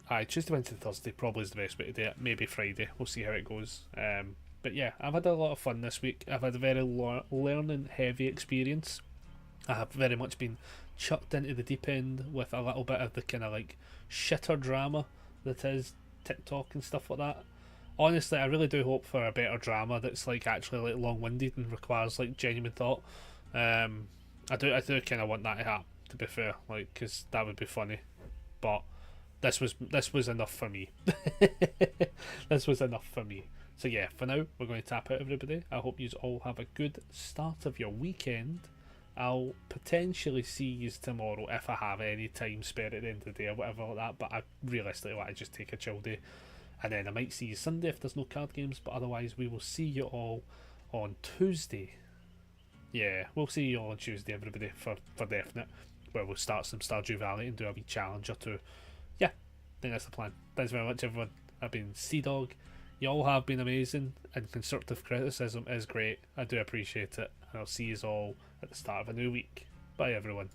Aye, Tuesday, Wednesday, Thursday probably is the best way to do it. Maybe Friday. We'll see how it goes. But yeah, I've had a lot of fun this week. I've had a very learning heavy experience. I have very much been chucked into the deep end with a little bit of the kind of like shitter drama that is TikTok and stuff like that. Honestly, I really do hope for a better drama that's like actually like long-winded and requires like genuine thought. I do kind of want that to happen, to be fair, like, because that would be funny. But this was enough for me. This was enough for me. So yeah, for now we're going to tap out everybody. I hope you all have a good start of your weekend. I'll potentially see you tomorrow if I have any time spare at the end of the day or whatever like that. But I realistically want to just take a chill day. And then I might see you Sunday if there's no card games, but otherwise we will see you all on Tuesday. Yeah, we'll see you all on Tuesday, everybody, for definite, where we'll start some Stardew Valley and do a wee challenge or two. Yeah, I think that's the plan. Thanks very much, everyone. I've been Sea-Dog. You all have been amazing, and constructive criticism is great. I do appreciate it. And I'll see you all at the start of a new week. Bye, everyone.